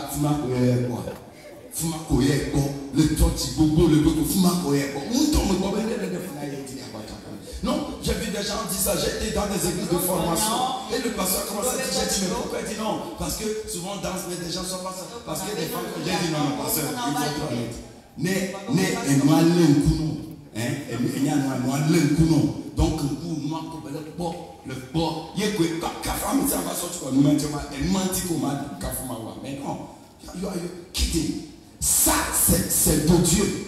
le toti bobo, le bobo, non, j'ai vu des gens dire ça, j'ai été dans des églises de formation et le pasteur commence à dire, j'ai dit, mais pourquoi il dit non? Parce que souvent on danse, mais des gens ne sont pas ça. Parce que des femmes, j'ai dit non, pasteur, il faut être honnête. Donc, le port, il y a que femme ça va sortir nous mentir, elle mentit comme mais non, quittez. Ça, c'est de Dieu.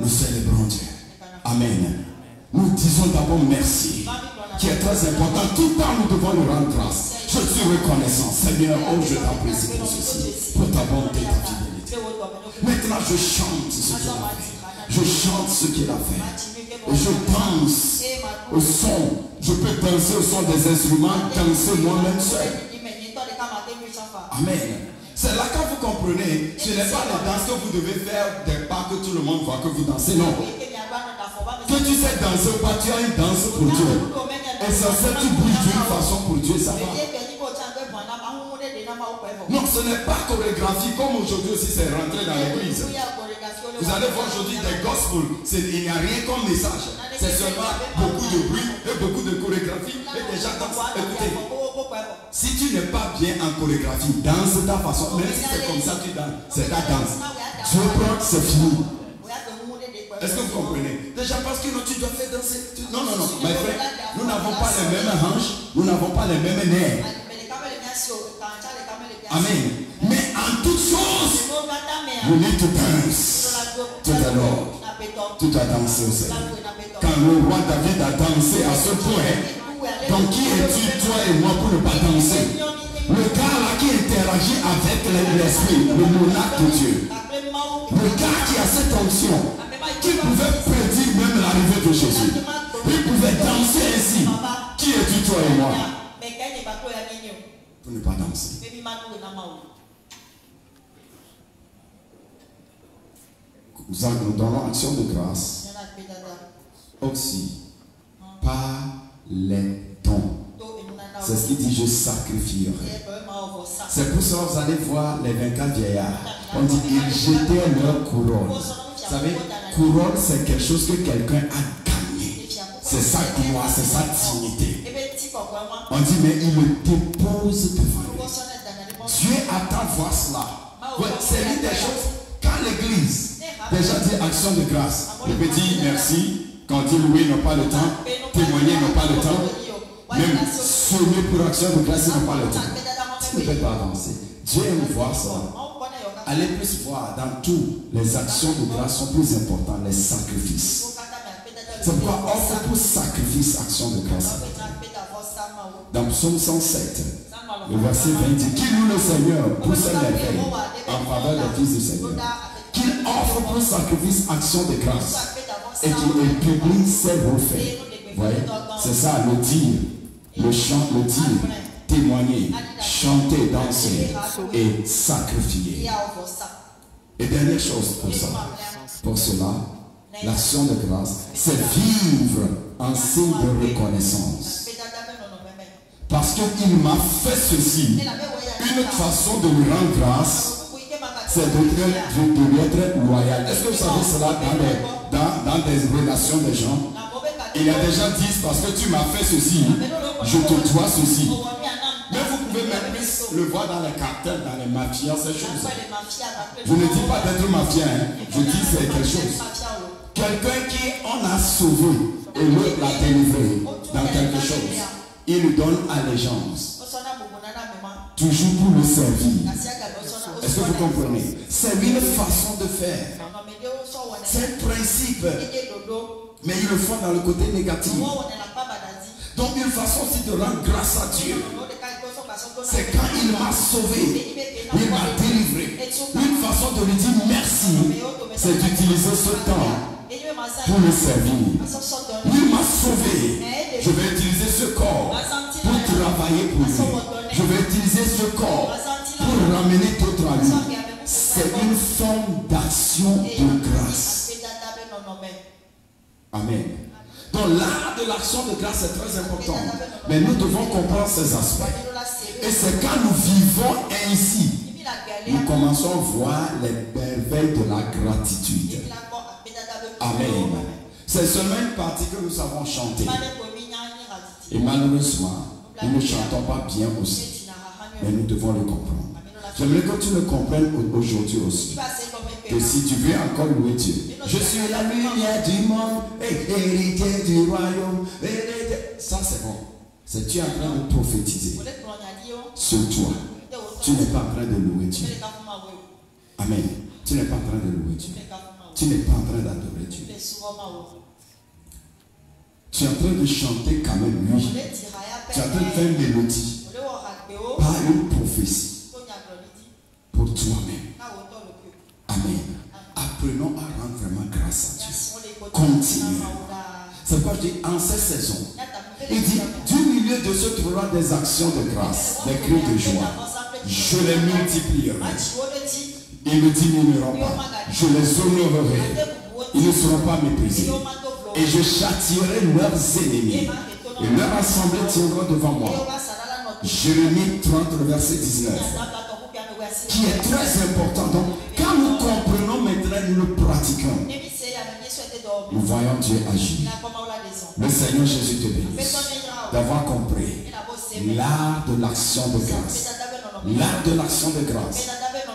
Nous célébrons Dieu. Amen. Nous disons d'abord merci, qui est très important. Tout le temps, nous devons lui rendre grâce. Je suis reconnaissant. Seigneur, oh, je t'apprécie pour ceci, pour ta bonté, ta fidélité. Maintenant, je chante ce qu'il a fait. Je chante ce qu'il a fait. Et je danse au son. Je peux danser au son des instruments, danser moi-même seul. Amen. C'est là quand vous comprenez, ce n'est pas la danse que vous devez faire des pas que tout le monde voit que vous dansez, non. Que tu sais danser ou pas, tu as une danse pour Dieu. Et ça c'est tu bouges d'une façon pour Dieu, ça va. Non, ce n'est pas chorégraphie comme aujourd'hui aussi c'est rentré dans l'église. Vous allez voir aujourd'hui des gospels, il n'y a rien comme message. C'est seulement beaucoup de bruit et beaucoup de chorégraphie et des gens dansent. Écoutez, si tu n'es pas bien en chorégraphie, danse ta façon, même si c'est comme ça tu danses, c'est ta danse. Dieu prend, c'est fini. Est-ce que vous comprenez? Déjà parce que non, tu dois faire danser. Non, non, non, mes frères, nous n'avons pas les mêmes hanches, nous n'avons pas les mêmes nerfs. Amen. Mais en toutes choses, you need to dance to the Lord. Tu dois danser au Seigneur. Quand le roi David a dansé à ce point, donc qui es-tu, toi et moi, pour ne pas danser? Le gars là qui interagit avec l'esprit, le monarque de Dieu. Le gars qui a cette onction, qui pouvait prédire même l'arrivée de Jésus. Il pouvait danser ainsi. Qui es-tu, toi et moi? Pour ne pas danser. Nous donnons action de grâce aussi par les dons. C'est ce qu'il dit, je sacrifierai. C'est pour ça que vous allez voir les 24 vieillards. On dit, ils jetaient leur couronne. Vous savez, couronne, c'est quelque chose que quelqu'un a gagné. C'est sa gloire, c'est sa dignité. On dit, mais il le dépose devant lui. Dieu attend voir cela. Ouais, c'est l'une des choses. Quand l'église déjà dit action de grâce, on peut dire merci. Quand on dit louer, ils n'ont pas le temps. Témoigner, ils n'ont pas le temps. Même semer pour action de grâce, ils n'ont pas le temps. Tu ne peux pas avancer. Dieu aime voir ça. Allez plus voir, dans tout, les actions de grâce sont plus importantes, les sacrifices. C'est pourquoi offre pour sacrifice, action de grâce. Dans Psaume 107, le verset 20 dit, qu'il loue le Seigneur pour ses merveilles en faveur des fils du Seigneur. Qu'il offre pour sacrifice, action de grâce. Et qu'il publie ses refaits. Vous voyez, c'est ça, le dire, le chant, le dire. Témoigner, chanter, danser et sacrifier. Et dernière chose pour ça, pour cela, l'action de grâce, c'est vivre en signe de reconnaissance. Parce qu'il m'a fait ceci. Une façon de lui rendre grâce, c'est de lui être loyal. Est-ce que vous savez cela dans des relations des gens? Il y a des gens qui disent, parce que tu m'as fait ceci, je te dois ceci. Mais vous pouvez même plus le voir dans les cartels, dans les mafias, ces choses. Je ne dis pas d'être mafia, hein. Je dis c'est quelque chose. Quelqu'un qui on a sauvé et l'autre l'a délivré dans quelque chose. Il lui donne allégeance. Toujours pour le servir. Est-ce que vous comprenez? C'est une façon de faire. C'est un principe. Mais ils le font dans le côté négatif. Donc une façon aussi de rendre grâce à Dieu, c'est quand il m'a sauvé, il m'a délivré. Une façon de lui dire merci, c'est d'utiliser ce temps pour le servir. Il m'a sauvé, je vais utiliser ce corps pour travailler pour lui. Je vais utiliser ce corps pour ramener d'autres à lui. C'est une forme d'action de grâce. Amen. Donc l'art de l'action de grâce est très important. Mais nous devons comprendre ces aspects. Et c'est quand nous vivons ainsi, nous commençons à voir les merveilles de la gratitude. Amen. C'est seulement une partie que nous savons chanter. Et malheureusement, nous ne chantons pas bien aussi. Mais nous devons le comprendre. J'aimerais que tu le comprennes aujourd'hui aussi. Que si tu veux encore louer Dieu, je suis la lumière du monde, héritier du royaume. Ça c'est bon. C'est tu es en train de prophétiser sur toi. Tu n'es pas en train de louer Dieu. Amen. Tu n'es pas en train de louer Dieu. tu n'es pas en train d'adorer Dieu. Tu es en train de chanter quand même lui. Tu es en train de faire une mélodie, pas une prophétie pour toi-même. Amen. Apprenons à rendre vraiment grâce à Dieu. Continuons. C'est pourquoi je dis, en cette saison, il dit, du milieu de ceux qui feront des actions de grâce, des cris de joie, je les multiplierai. Ils ne diminueront pas. Je les honorerai. Ils ne seront pas méprisés. Et je châtierai leurs ennemis. Et leur assemblée tiendra devant moi. Jérémie 30, verset 19. Qui est très important. Donc, quand nous comprenons maintenant, nous le pratiquons. Nous voyons Dieu agir. Le Seigneur Jésus te bénisse d'avoir compris l'art de l'action de grâce. L'art de l'action de grâce.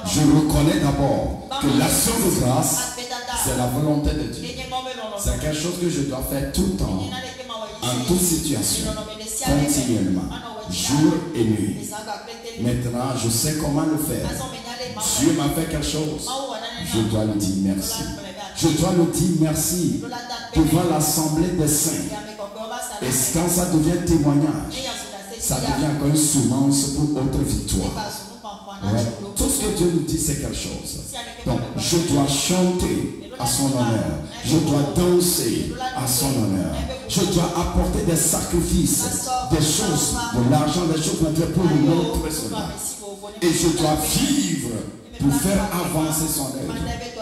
Je reconnais d'abord que l'action de grâce, c'est la volonté de Dieu. C'est quelque chose que je dois faire tout le temps, en toute situation, continuellement, jour et nuit. Maintenant, je sais comment le faire. Dieu m'a fait quelque chose. Je dois lui dire merci. Je dois lui dire merci devant l'assemblée des saints. Et quand ça devient témoignage, ça devient encore une semence pour autre victoire. Ouais. Tout ce que Dieu nous dit, c'est quelque chose. Donc, je dois chanter à son honneur. Je dois danser à son honneur. Je dois apporter des sacrifices, des choses, de l'argent, des choses pour le nom personnel. Et je dois vivre pour faire avancer son œuvre.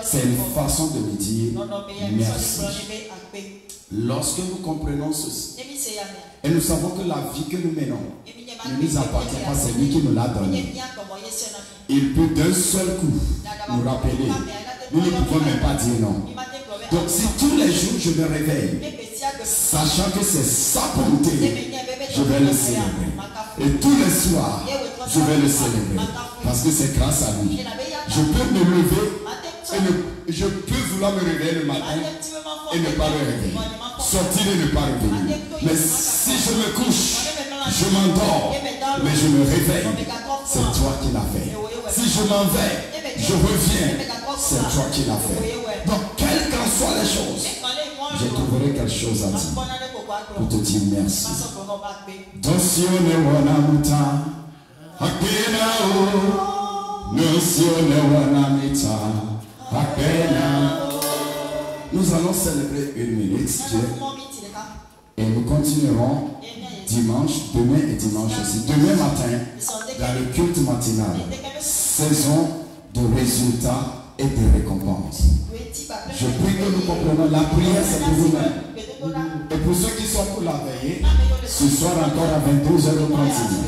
C'est une façon de me dire merci. Lorsque nous comprenons ceci, et nous savons que la vie que nous menons ne nous appartient pas, c'est lui qui nous l'a donné. Il peut d'un seul coup nous rappeler. Nous ne pouvons même pas dire non. Donc si tous les jours je me réveille, sachant que c'est sa bonté, je vais le célébrer. Et tous les soirs, je vais le célébrer. Parce que c'est grâce à lui. Je peux me lever et je peux vouloir me réveiller le matin et ne pas me réveiller. Sortir et ne pas revenir. Mais si je me couche, je m'endors, mais je me réveille, c'est toi qui l'as fait. Si je m'en vais, je reviens, c'est toi qui l'as fait. Donc, quelles qu'en soient les choses, je trouverai quelque chose à dire pour te dire merci. Nous allons célébrer une minute, Dieu, et nous continuerons dimanche, demain et dimanche aussi. Demain matin, dans le culte matinal, saison de résultats et de récompenses. Je prie que nous comprenions, la prière c'est pour vous-même. Et pour ceux qui sont pour la veiller, ce soir encore à 22h, nous continuons.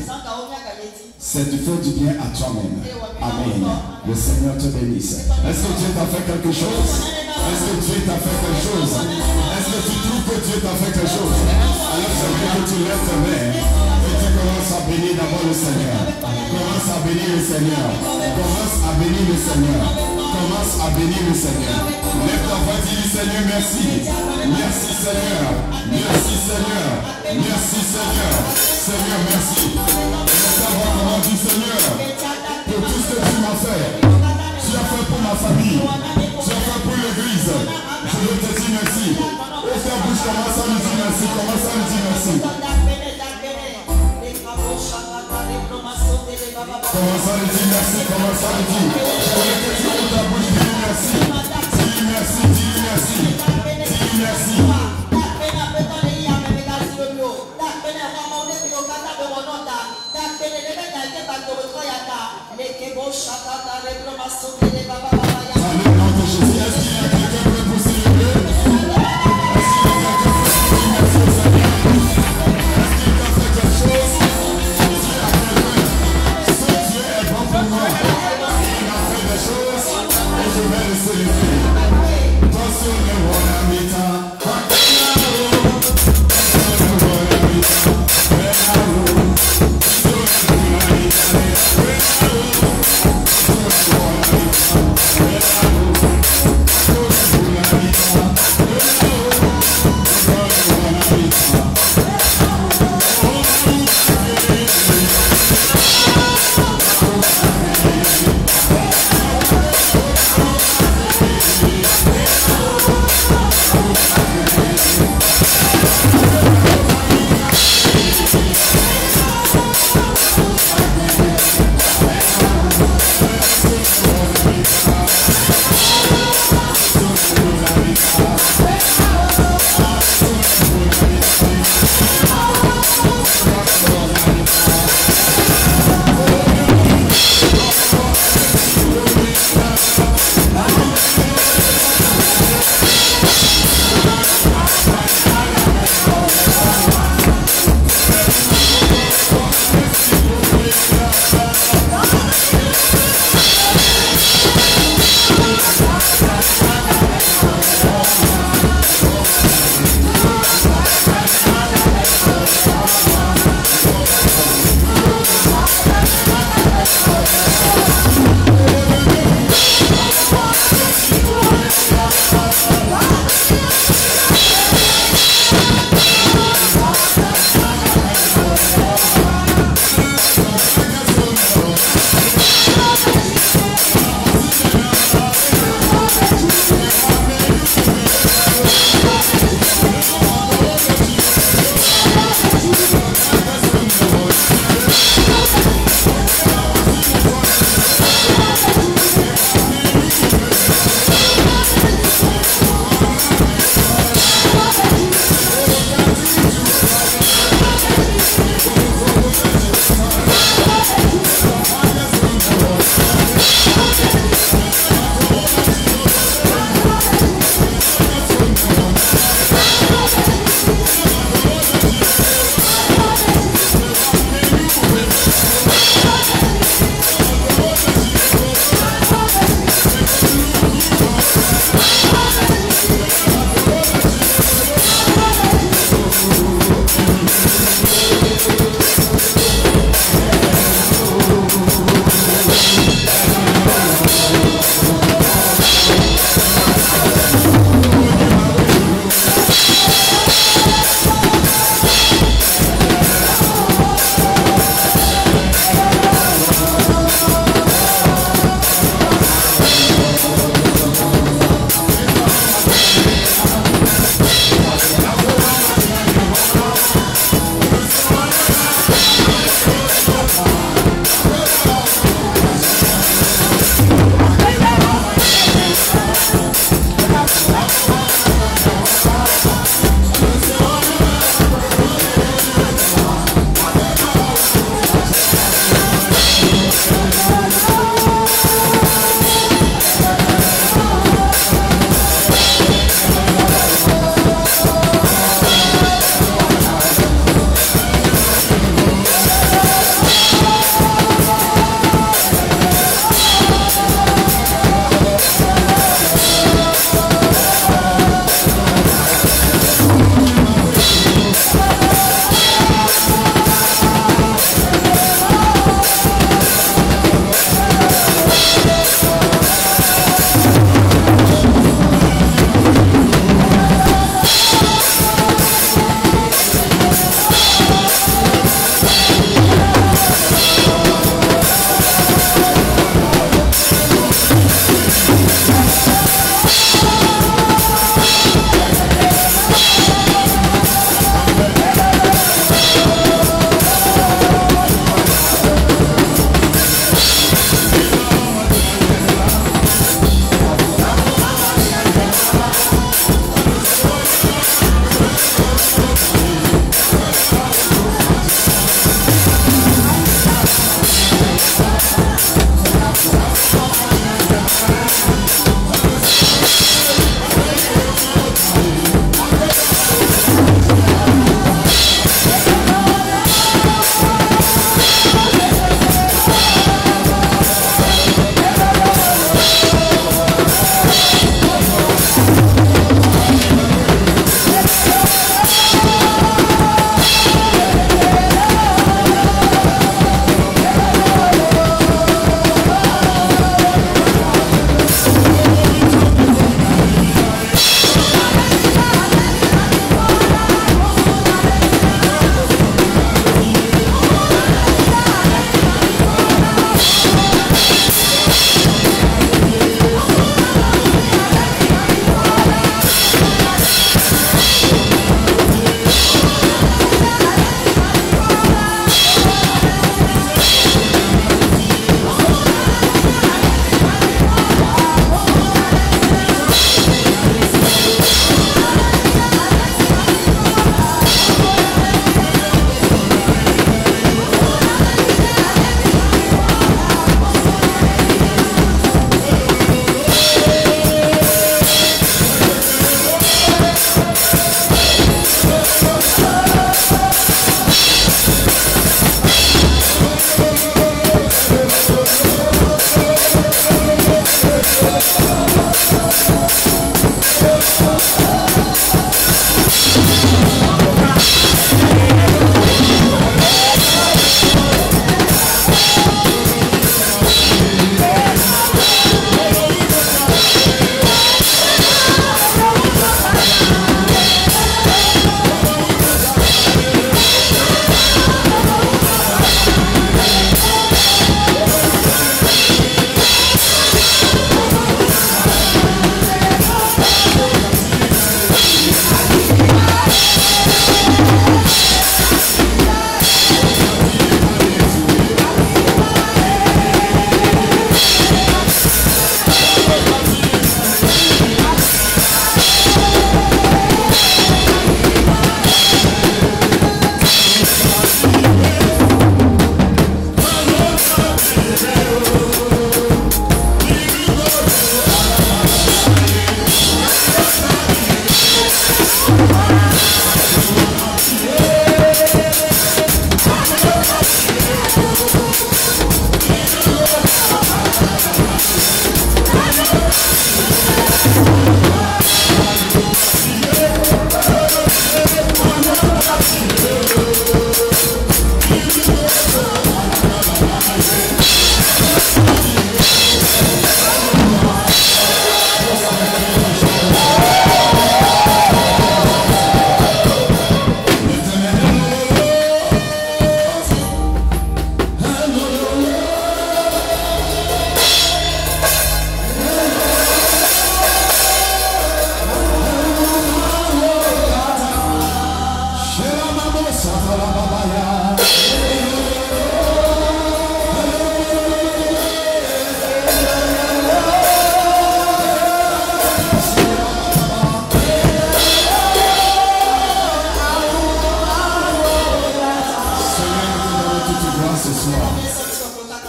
C'est de faire du bien à toi-même. Amen. Le Seigneur te bénisse. Est-ce que Dieu t'a fait quelque chose? Est-ce que Dieu t'a fait quelque chose? Est-ce que tu trouves que Dieu t'a fait quelque chose? Alors j'aimerais que tu lèves tes mains et tu commences à bénir d'abord le Seigneur. Commence à bénir le Seigneur. Commence à bénir le Seigneur. Commence à bénir le Seigneur. Lève ta voix et dis Seigneur merci. Merci Seigneur. Merci Seigneur. Merci Seigneur. Seigneur merci. Lève ta voix comment dire Seigneur. Pour tout ce que tu m'as fait. Tu as fait pour ma famille. Tu as fait pour l'église. Je veux te dire merci. Ouvre ta bouche, commence à me dire merci. Commence à me dire merci. Commence à me dire merci. Commence à me dire. Je veux que tu ouvres ta bouche, dis merci. Dis merci, dis merci. Dis merci. Dans le nom de Jésus, est-ce qu'il y a quelqu'un qui peut célébrer? Est-ce qu'il y a quelqu'un qui peut dire merci au Seigneur? Est-ce qu'il t'a fait quelque chose? Dis à quelqu'un, ce Dieu est bon pour moi. Il a fait des choses et je vais le célébrer. Dans ce numéro, on habite à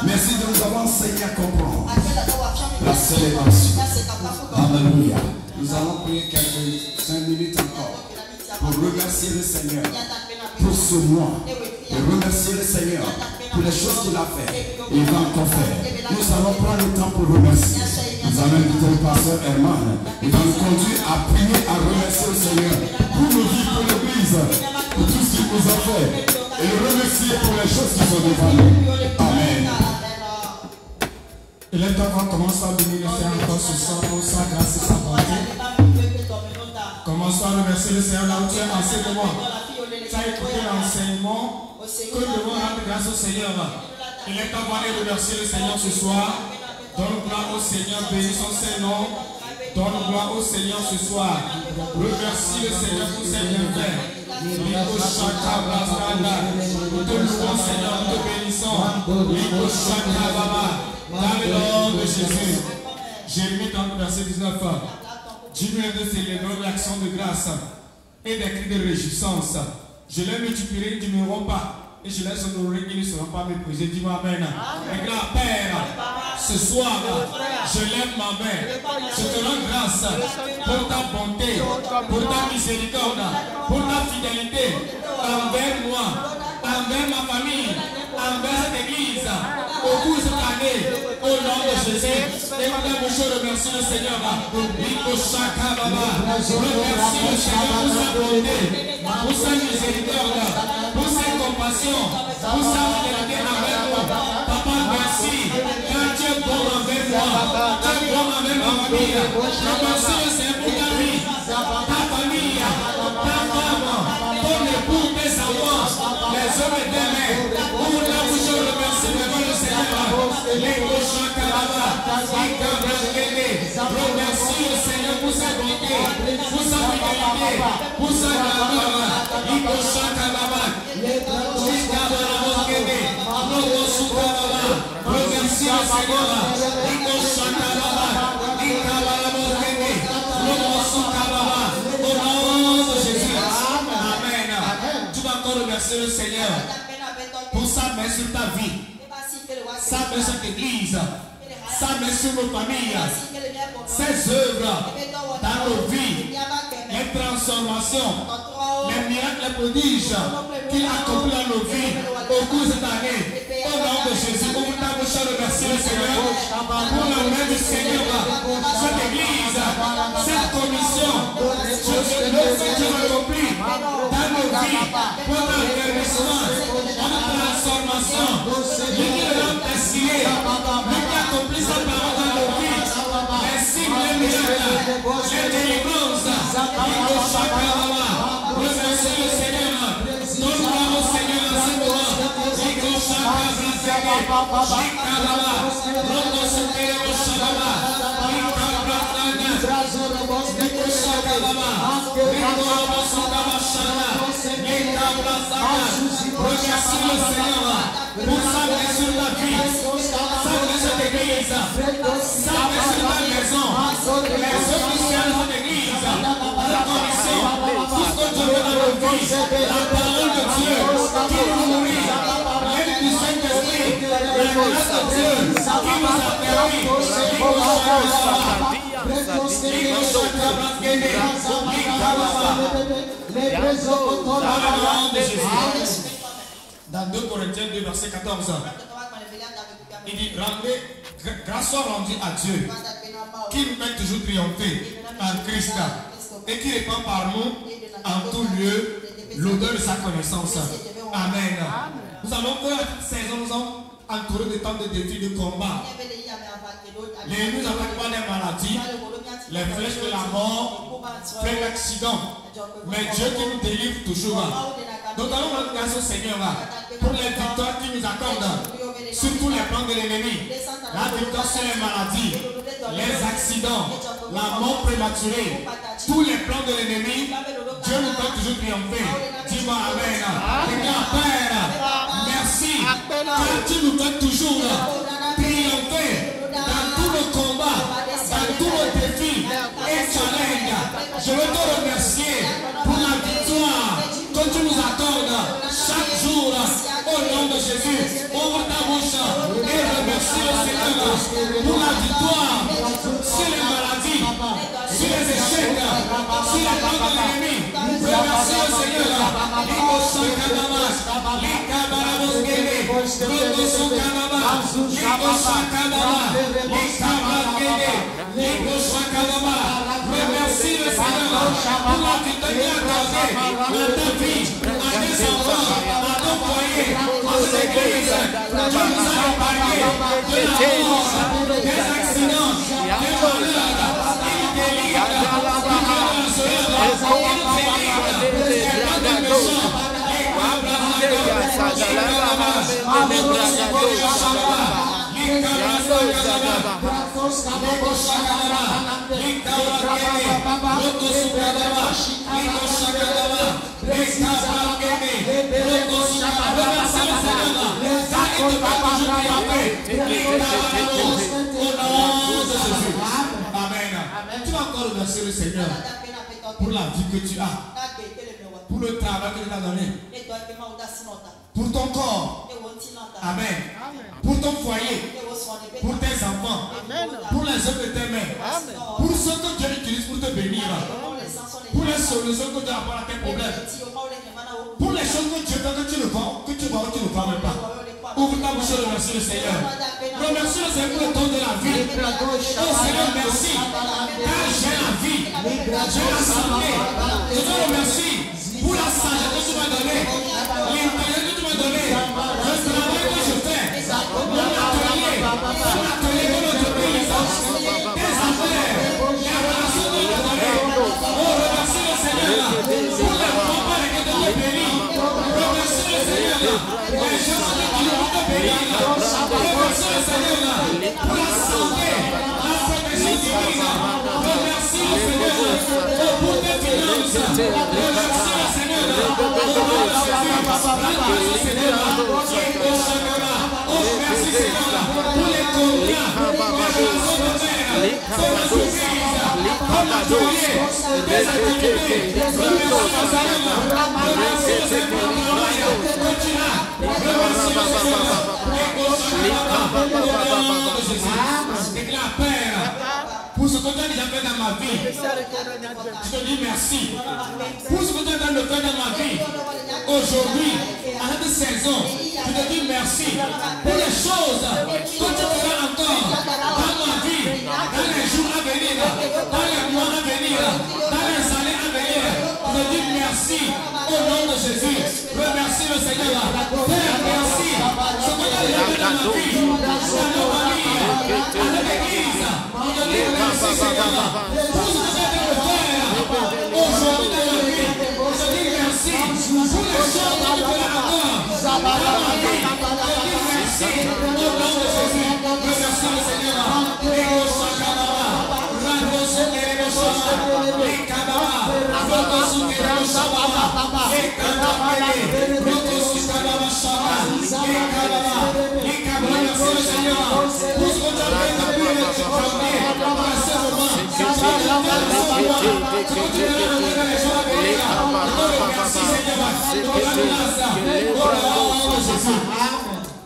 Merci de nous avoir enseigné à comprendre la célébration. Alléluia. Nous allons prier quelques 5 minutes encore pour remercier le Seigneur pour ce mois, et remercier le Seigneur pour les choses qu'il a fait et il va encore faire. Nous allons prendre le temps pour remercier. Nous allons inviter le pasteur Herman. Il va nous conduire à prier, à remercier le Seigneur pour nos vies, pour l'Église, pour tout ce qu'il nous a fait et le remercier pour les choses qui sont devant nous. Amen. Il est temps qu'on commence à bénir le Seigneur encore ce soir pour sa grâce et sa bonté. Commençons à remercier le Seigneur là où tu es enseignement. Tu as écouté l'enseignement. Que nous devons rendre grâce au Seigneur. Il est temps d'aller remercier le Seigneur ce soir. Donne gloire au Seigneur, bénis son Saint-Nom. Donne gloire au Seigneur ce soir. Remercie le Seigneur pour ses bienfaits. Ligo Shaka Blastada. Nous te louons Seigneur, nous te bénissons. Ligo Shaka Baba. Dans le nom de Jésus. Jérémie 30, verset 19. Dieu vient de célébrer l'action de grâce et des cris de réjouissance. Je les multiplierai, ils ne m'auront pas. Et je les honorerai, ils ne seront pas méprisés. Dis-moi Amen. Et grand Père, ce soir, je lève ma main. Je te rends grâce pour ta bonté, pour ta miséricorde, pour ta fidélité envers moi, envers ma famille, envers cette église. Au cours de cette année, au nom de Jésus, et madame, je remercie le Seigneur. Remercie le Seigneur pour sa bonté, pour sa miséricorde, pour sa compassion, pour sa fidélité envers moi. Papa, merci. Car tu es bon envers moi. Tu es bon envers ma famille. Remercie le Seigneur pour ta vie, ta famille, ta femme, ton époux, tes enfants, les hommes et tes mères. Pour la bouche, je remercie devant le Seigneur. Les cochons carabas, les cabras, remercie le Seigneur pour sa bonté, pour sa fidélité, pour sa grandeur. Les cochons carabas, les cabras, remercie le Seigneur. Les cochons carabas, les cabras, au nom de Jésus. Amen. Tu vas encore remercier le Seigneur pour sa main sur ta vie, sa main sur cette église, sa main sur nos familles, ses œuvres dans nos vies, les transformations, les miracles, les prodiges qu'il accomplit dans nos vies au cours de cette année. Au nom de Jésus, on vous remercier le Seigneur pour la main du Seigneur, cette église, cette commission, ce que tu as accompli dans nos vies, pour notre guérissement, notre transformation, lui qui est l'homme destiné, lui qui accomplit sa parole dans nos vies, les signes, les miracles, les délivrances, remercie le Seigneur, donne gloire au Seigneur en ce moment. Remercie le Seigneur pour sa main sur ta vie, sa main sur cette église, sa main sur ta maison, les officiels de cette église, la commission, tout ce que Dieu veut dans nos vies, la parole de Dieu qui nous nourrit, l'aide du Saint-Esprit, la grâce de Dieu qui nous a permis, dans 2 Corinthiens 2, verset 14, il dit, rendez, grâce soit rendue à Dieu, qui nous fait toujours triompher en Christ, et qui répand par nous en tout lieu l'odeur de sa connaissance. Amen. Nous allons faire cette saison, nous sommes entourés de temps de défis, de combat. L'ennemi nous attaque pas des maladies, les flèches de la mort, fait l'accident. Mais Dieu qui nous délivre toujours. Donc allons rendre grâce au Seigneur pour les victoires qu'il nous accorde sur tous les plans de l'ennemi. La victoire sur les maladies, les accidents, la mort prématurée, tous les plans de l'ennemi, Dieu nous donne toujours triompher. Dis-moi Amen. Déclare Père, merci. Car tu nous donnes toujours triompher dans tous nos combats, dans tous nos défis et challenges. Je veux te remercier pour la victoire que tu nous accordes chaque jour. Au nom de Jésus, ouvre ta bouche et remercie le Seigneur pour la victoire sur les maladies, sur les échecs, sur la porte de l'ennemi. Remercie le Seigneur. Remercie le Seigneur pour la victoire qu'il a accordée à ta vie, à tes enfants, à ton foyer, à cette église. Dieu nous a épargné de la mort, des accidents, des malheurs. Il délivre, il nous Amen. Tu vas encore remercier le Seigneur pour la vie que tu as, pour le travail que tu as donné, pour ton corps. Amen. Pour ton foyer, pour tes enfants, pour les œuvres de tes mains, pour ce que Dieu utilise pour te bénir, pour les solutions que Dieu apporte à tes problèmes, pour les choses que Dieu fait que tu ne vois, que tu ne vois même pas. Ouvre ta bouche et remercie le Seigneur. Remercie le Seigneur pour le temps de la vie. Oh Seigneur, merci. Car j'ai la vie, j'ai la santé. Je te remercie pour la sagesse que tu m'as donnée, l'intelligence que tu m'as donnée, le travail que je fais, mon atelier que notre pays, tes affaires, les relations que tu as données. Oh, remercie le Seigneur pour les combats que tu as bénis. Remercie le Seigneur. Les gens qui nous ont bénis. Remercie le Seigneur pour la santé, la protection divine. Remercie le Seigneur pour tes finances. Remercie le Seigneur. Oh, merci Seigneur pour les contrats, déclare Père, pour ce que tu as déjà fait dans ma vie, je te dis merci. Pour ce que tu as fait dans ma vie, aujourd'hui, à cette saison, je te dis merci pour les choses que tu feras encore dans ma vie, dans les jours à venir, dans les mois à venir, dans les années à venir. Je te dis merci au nom de Jésus. Remercie le Seigneur. Père, merci. Ce que tu as déjà fait dans ma vie, dans ma famille, dans l'église. Je te dis merci Seigneur. Pour ce que tu as fait le faire aujourd'hui dans ma vie, je te dis merci pour les choses que tu feras encore dans ma vie. Je te dis merci au nom de Jésus. Remercie le Seigneur.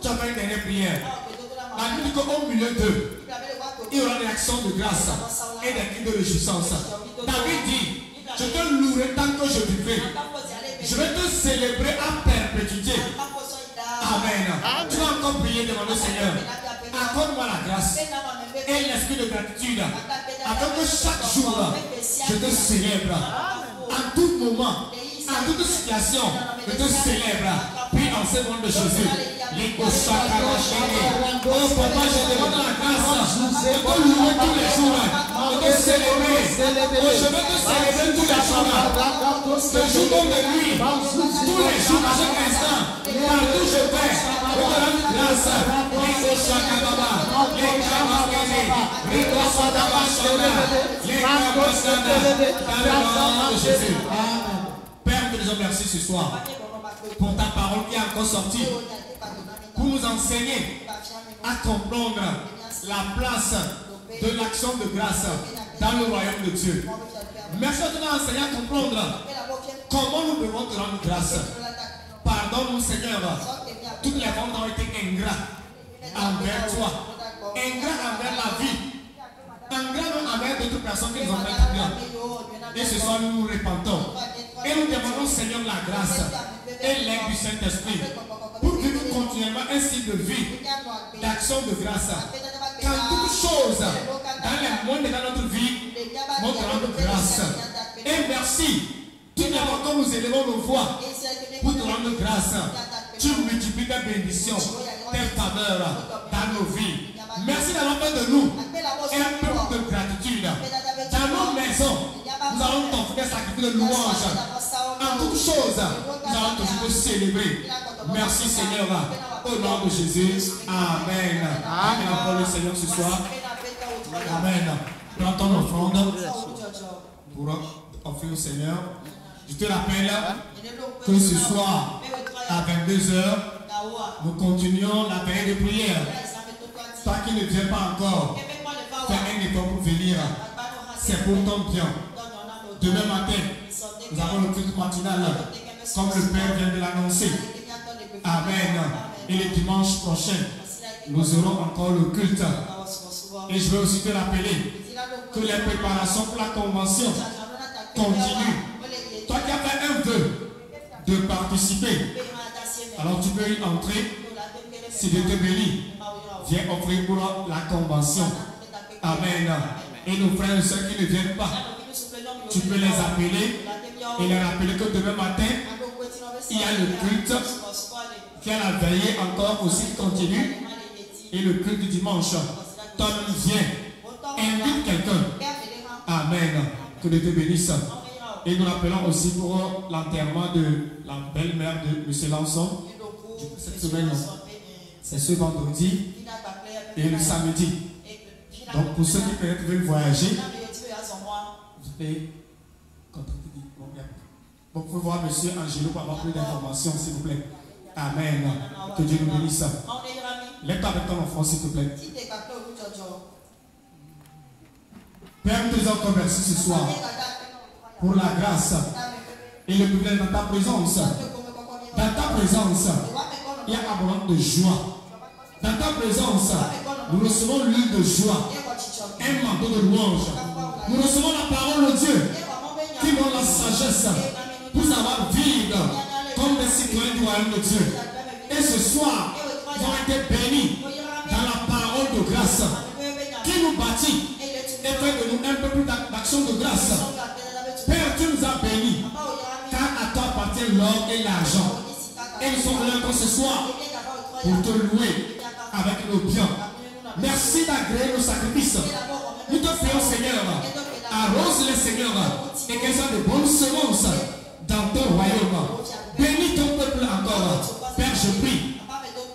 Tu as fait une dernière prière. La Bible dit qu'au milieu d'eux, il y aura des actions de grâce et des cris de réjouissance. David dit, je te louerai tant que je vivrai. Je vais te célébrer à perpétuité. Amen. Tu vas encore prier devant le Seigneur. Accorde-moi la grâce et l'esprit de gratitude afin que chaque jour je te célèbre. En tout moment, en toute situation, je te célèbre. Puis en ce nom de Jésus. Oh papa, je demande la grâce de te louer tous les jours, de te célébrer. Oh, je veux te célébrer tous les jours, de jour comme de nuit, tous les jours, à chaque instant, partout je vais, je te rends grâce. Rico Shakababa, les Kamakene, Rico Sadabashana, les Kamakana, dans le nom de Jésus. disons merci ce soir pour ta parole qui est encore sortie, pour nous enseigner à comprendre la place de l'action de grâce dans le royaume de Dieu. Merci de nous enseigner à comprendre comment nous devons te rendre grâce. Pardonne-nous, Seigneur, toutes les fois où nous avons été ingrats envers toi, ingrats envers la vie, ingrats envers d'autres personnes qui nous ont fait du bien. Et ce soir, nous nous repentons et nous demandons, Seigneur, la grâce et l'aide du Saint-Esprit pour vivre continuellement un style de vie, d'action de grâce. Quand toutes choses dans le monde et dans notre vie vont te rendre grâce. Et merci. Tout d'abord, quand nous élevons nos voix pour te rendre grâce, tu multiplies tes bénédictions, tes faveurs dans nos vies. Merci d'avoir fait de nous un peuple de gratitude. Dans nos maisons, nous allons t'offrir un sacrifice de louange. En toutes choses, nous allons toujours te célébrer. Merci Seigneur, au nom de Jésus. Amen. Amen. Encore le Seigneur ce soir. Amen. Prends ton offrande pour offrir au Seigneur. Je te rappelle que ce soir, à 22h, nous continuons la période de prière. Toi qui ne viens pas encore, fais un effort pour venir. C'est pour ton bien. Demain matin, nous avons le culte matinal, comme le Père vient de l'annoncer. Amen. Et le dimanche prochain, nous aurons encore le culte. Et je veux aussi te rappeler que les préparations pour la convention continuent. Toi qui as fait un vœu de participer, alors tu peux y entrer. Si Dieu te bénit, viens offrir pour la convention. Amen. Et nos frères et soeurs qui ne viennent pas, tu peux les appeler et les rappeler que demain matin, il y a le culte, qui a la veillée encore aussi continue, et le culte du dimanche. Toi-même viens, invite quelqu'un. Amen. Que Dieu te bénisse. Et nous rappelons aussi pour l'enterrement de la belle-mère de M. Lançon. Cette semaine, c'est ce vendredi et le samedi. Donc pour ceux qui peut-être veulent voyager, vous pouvez contacter. Vous pouvez voir M. Angelo pour avoir plus d'informations, s'il vous plaît. Amen. Que Dieu nous bénisse. Lève-toi avec ton enfant, s'il te plaît. Père, nous te encore merci ce soir pour la grâce et le privilège dans ta présence. Dans ta présence, il y a abondance de joie. Dans ta présence, nous recevons l'huile de joie, un manteau de louange. Nous recevons la parole de Dieu qui donne la sagesse pour savoir vivre comme des citoyens du royaume de Dieu. Et ce soir, nous avons été bénis dans la parole de grâce qui nous bâtit et fait de nous un peu plus d'action de grâce. Père, tu nous as bénis, car à toi appartient l'or et l'argent. Et nous sommes là ce soir pour te louer avec nos biens. Merci d'agréer nos sacrifices. Nous te prions, Seigneur, arrose les Seigneur et qu'elles soient de bonnes semences dans ton royaume. Bénis ton peuple encore. Père, je prie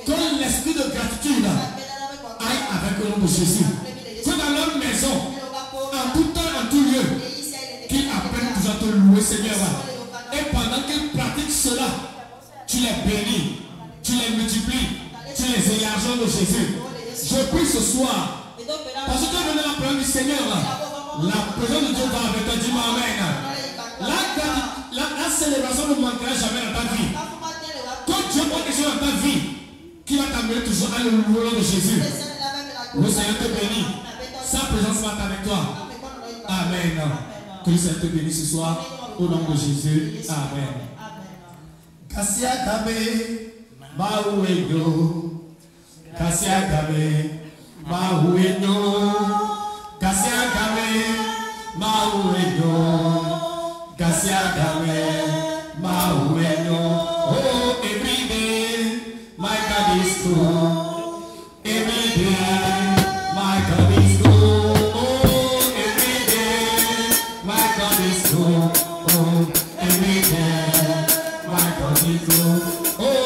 que l'esprit de gratitude aille avec le nom de Jésus. Que dans leur maison, en tout temps, en tout lieu, qu'ils apprennent toujours à te louer, Seigneur. Et pendant qu'ils pratiquent cela, tu les bénis, tu les multiplies, tu les élargis au nom de Jésus. Je prie ce soir, parce que tu as donné la parole du Seigneur, la présence de Dieu va avec toi. Dis-moi Amen. La célébration ne manquera jamais dans ta vie. Que Dieu voit quelque chose dans ta vie qui va t'amener toujours à le louer au nom de Jésus. Le Seigneur te bénit. Sa présence va être avec toi. Amen. Que le Seigneur te bénisse ce soir au nom de Jésus. Amen. Kasia Gabe, Maueno, Kasia Gabe, Maueno, Kasia Gabe, Maueno, Kasia Gabe, Maueno. Oh, every day, my God is good. Every day, my God is good. Oh, every day, my God is good. Oh, every day, my God is good. Oh,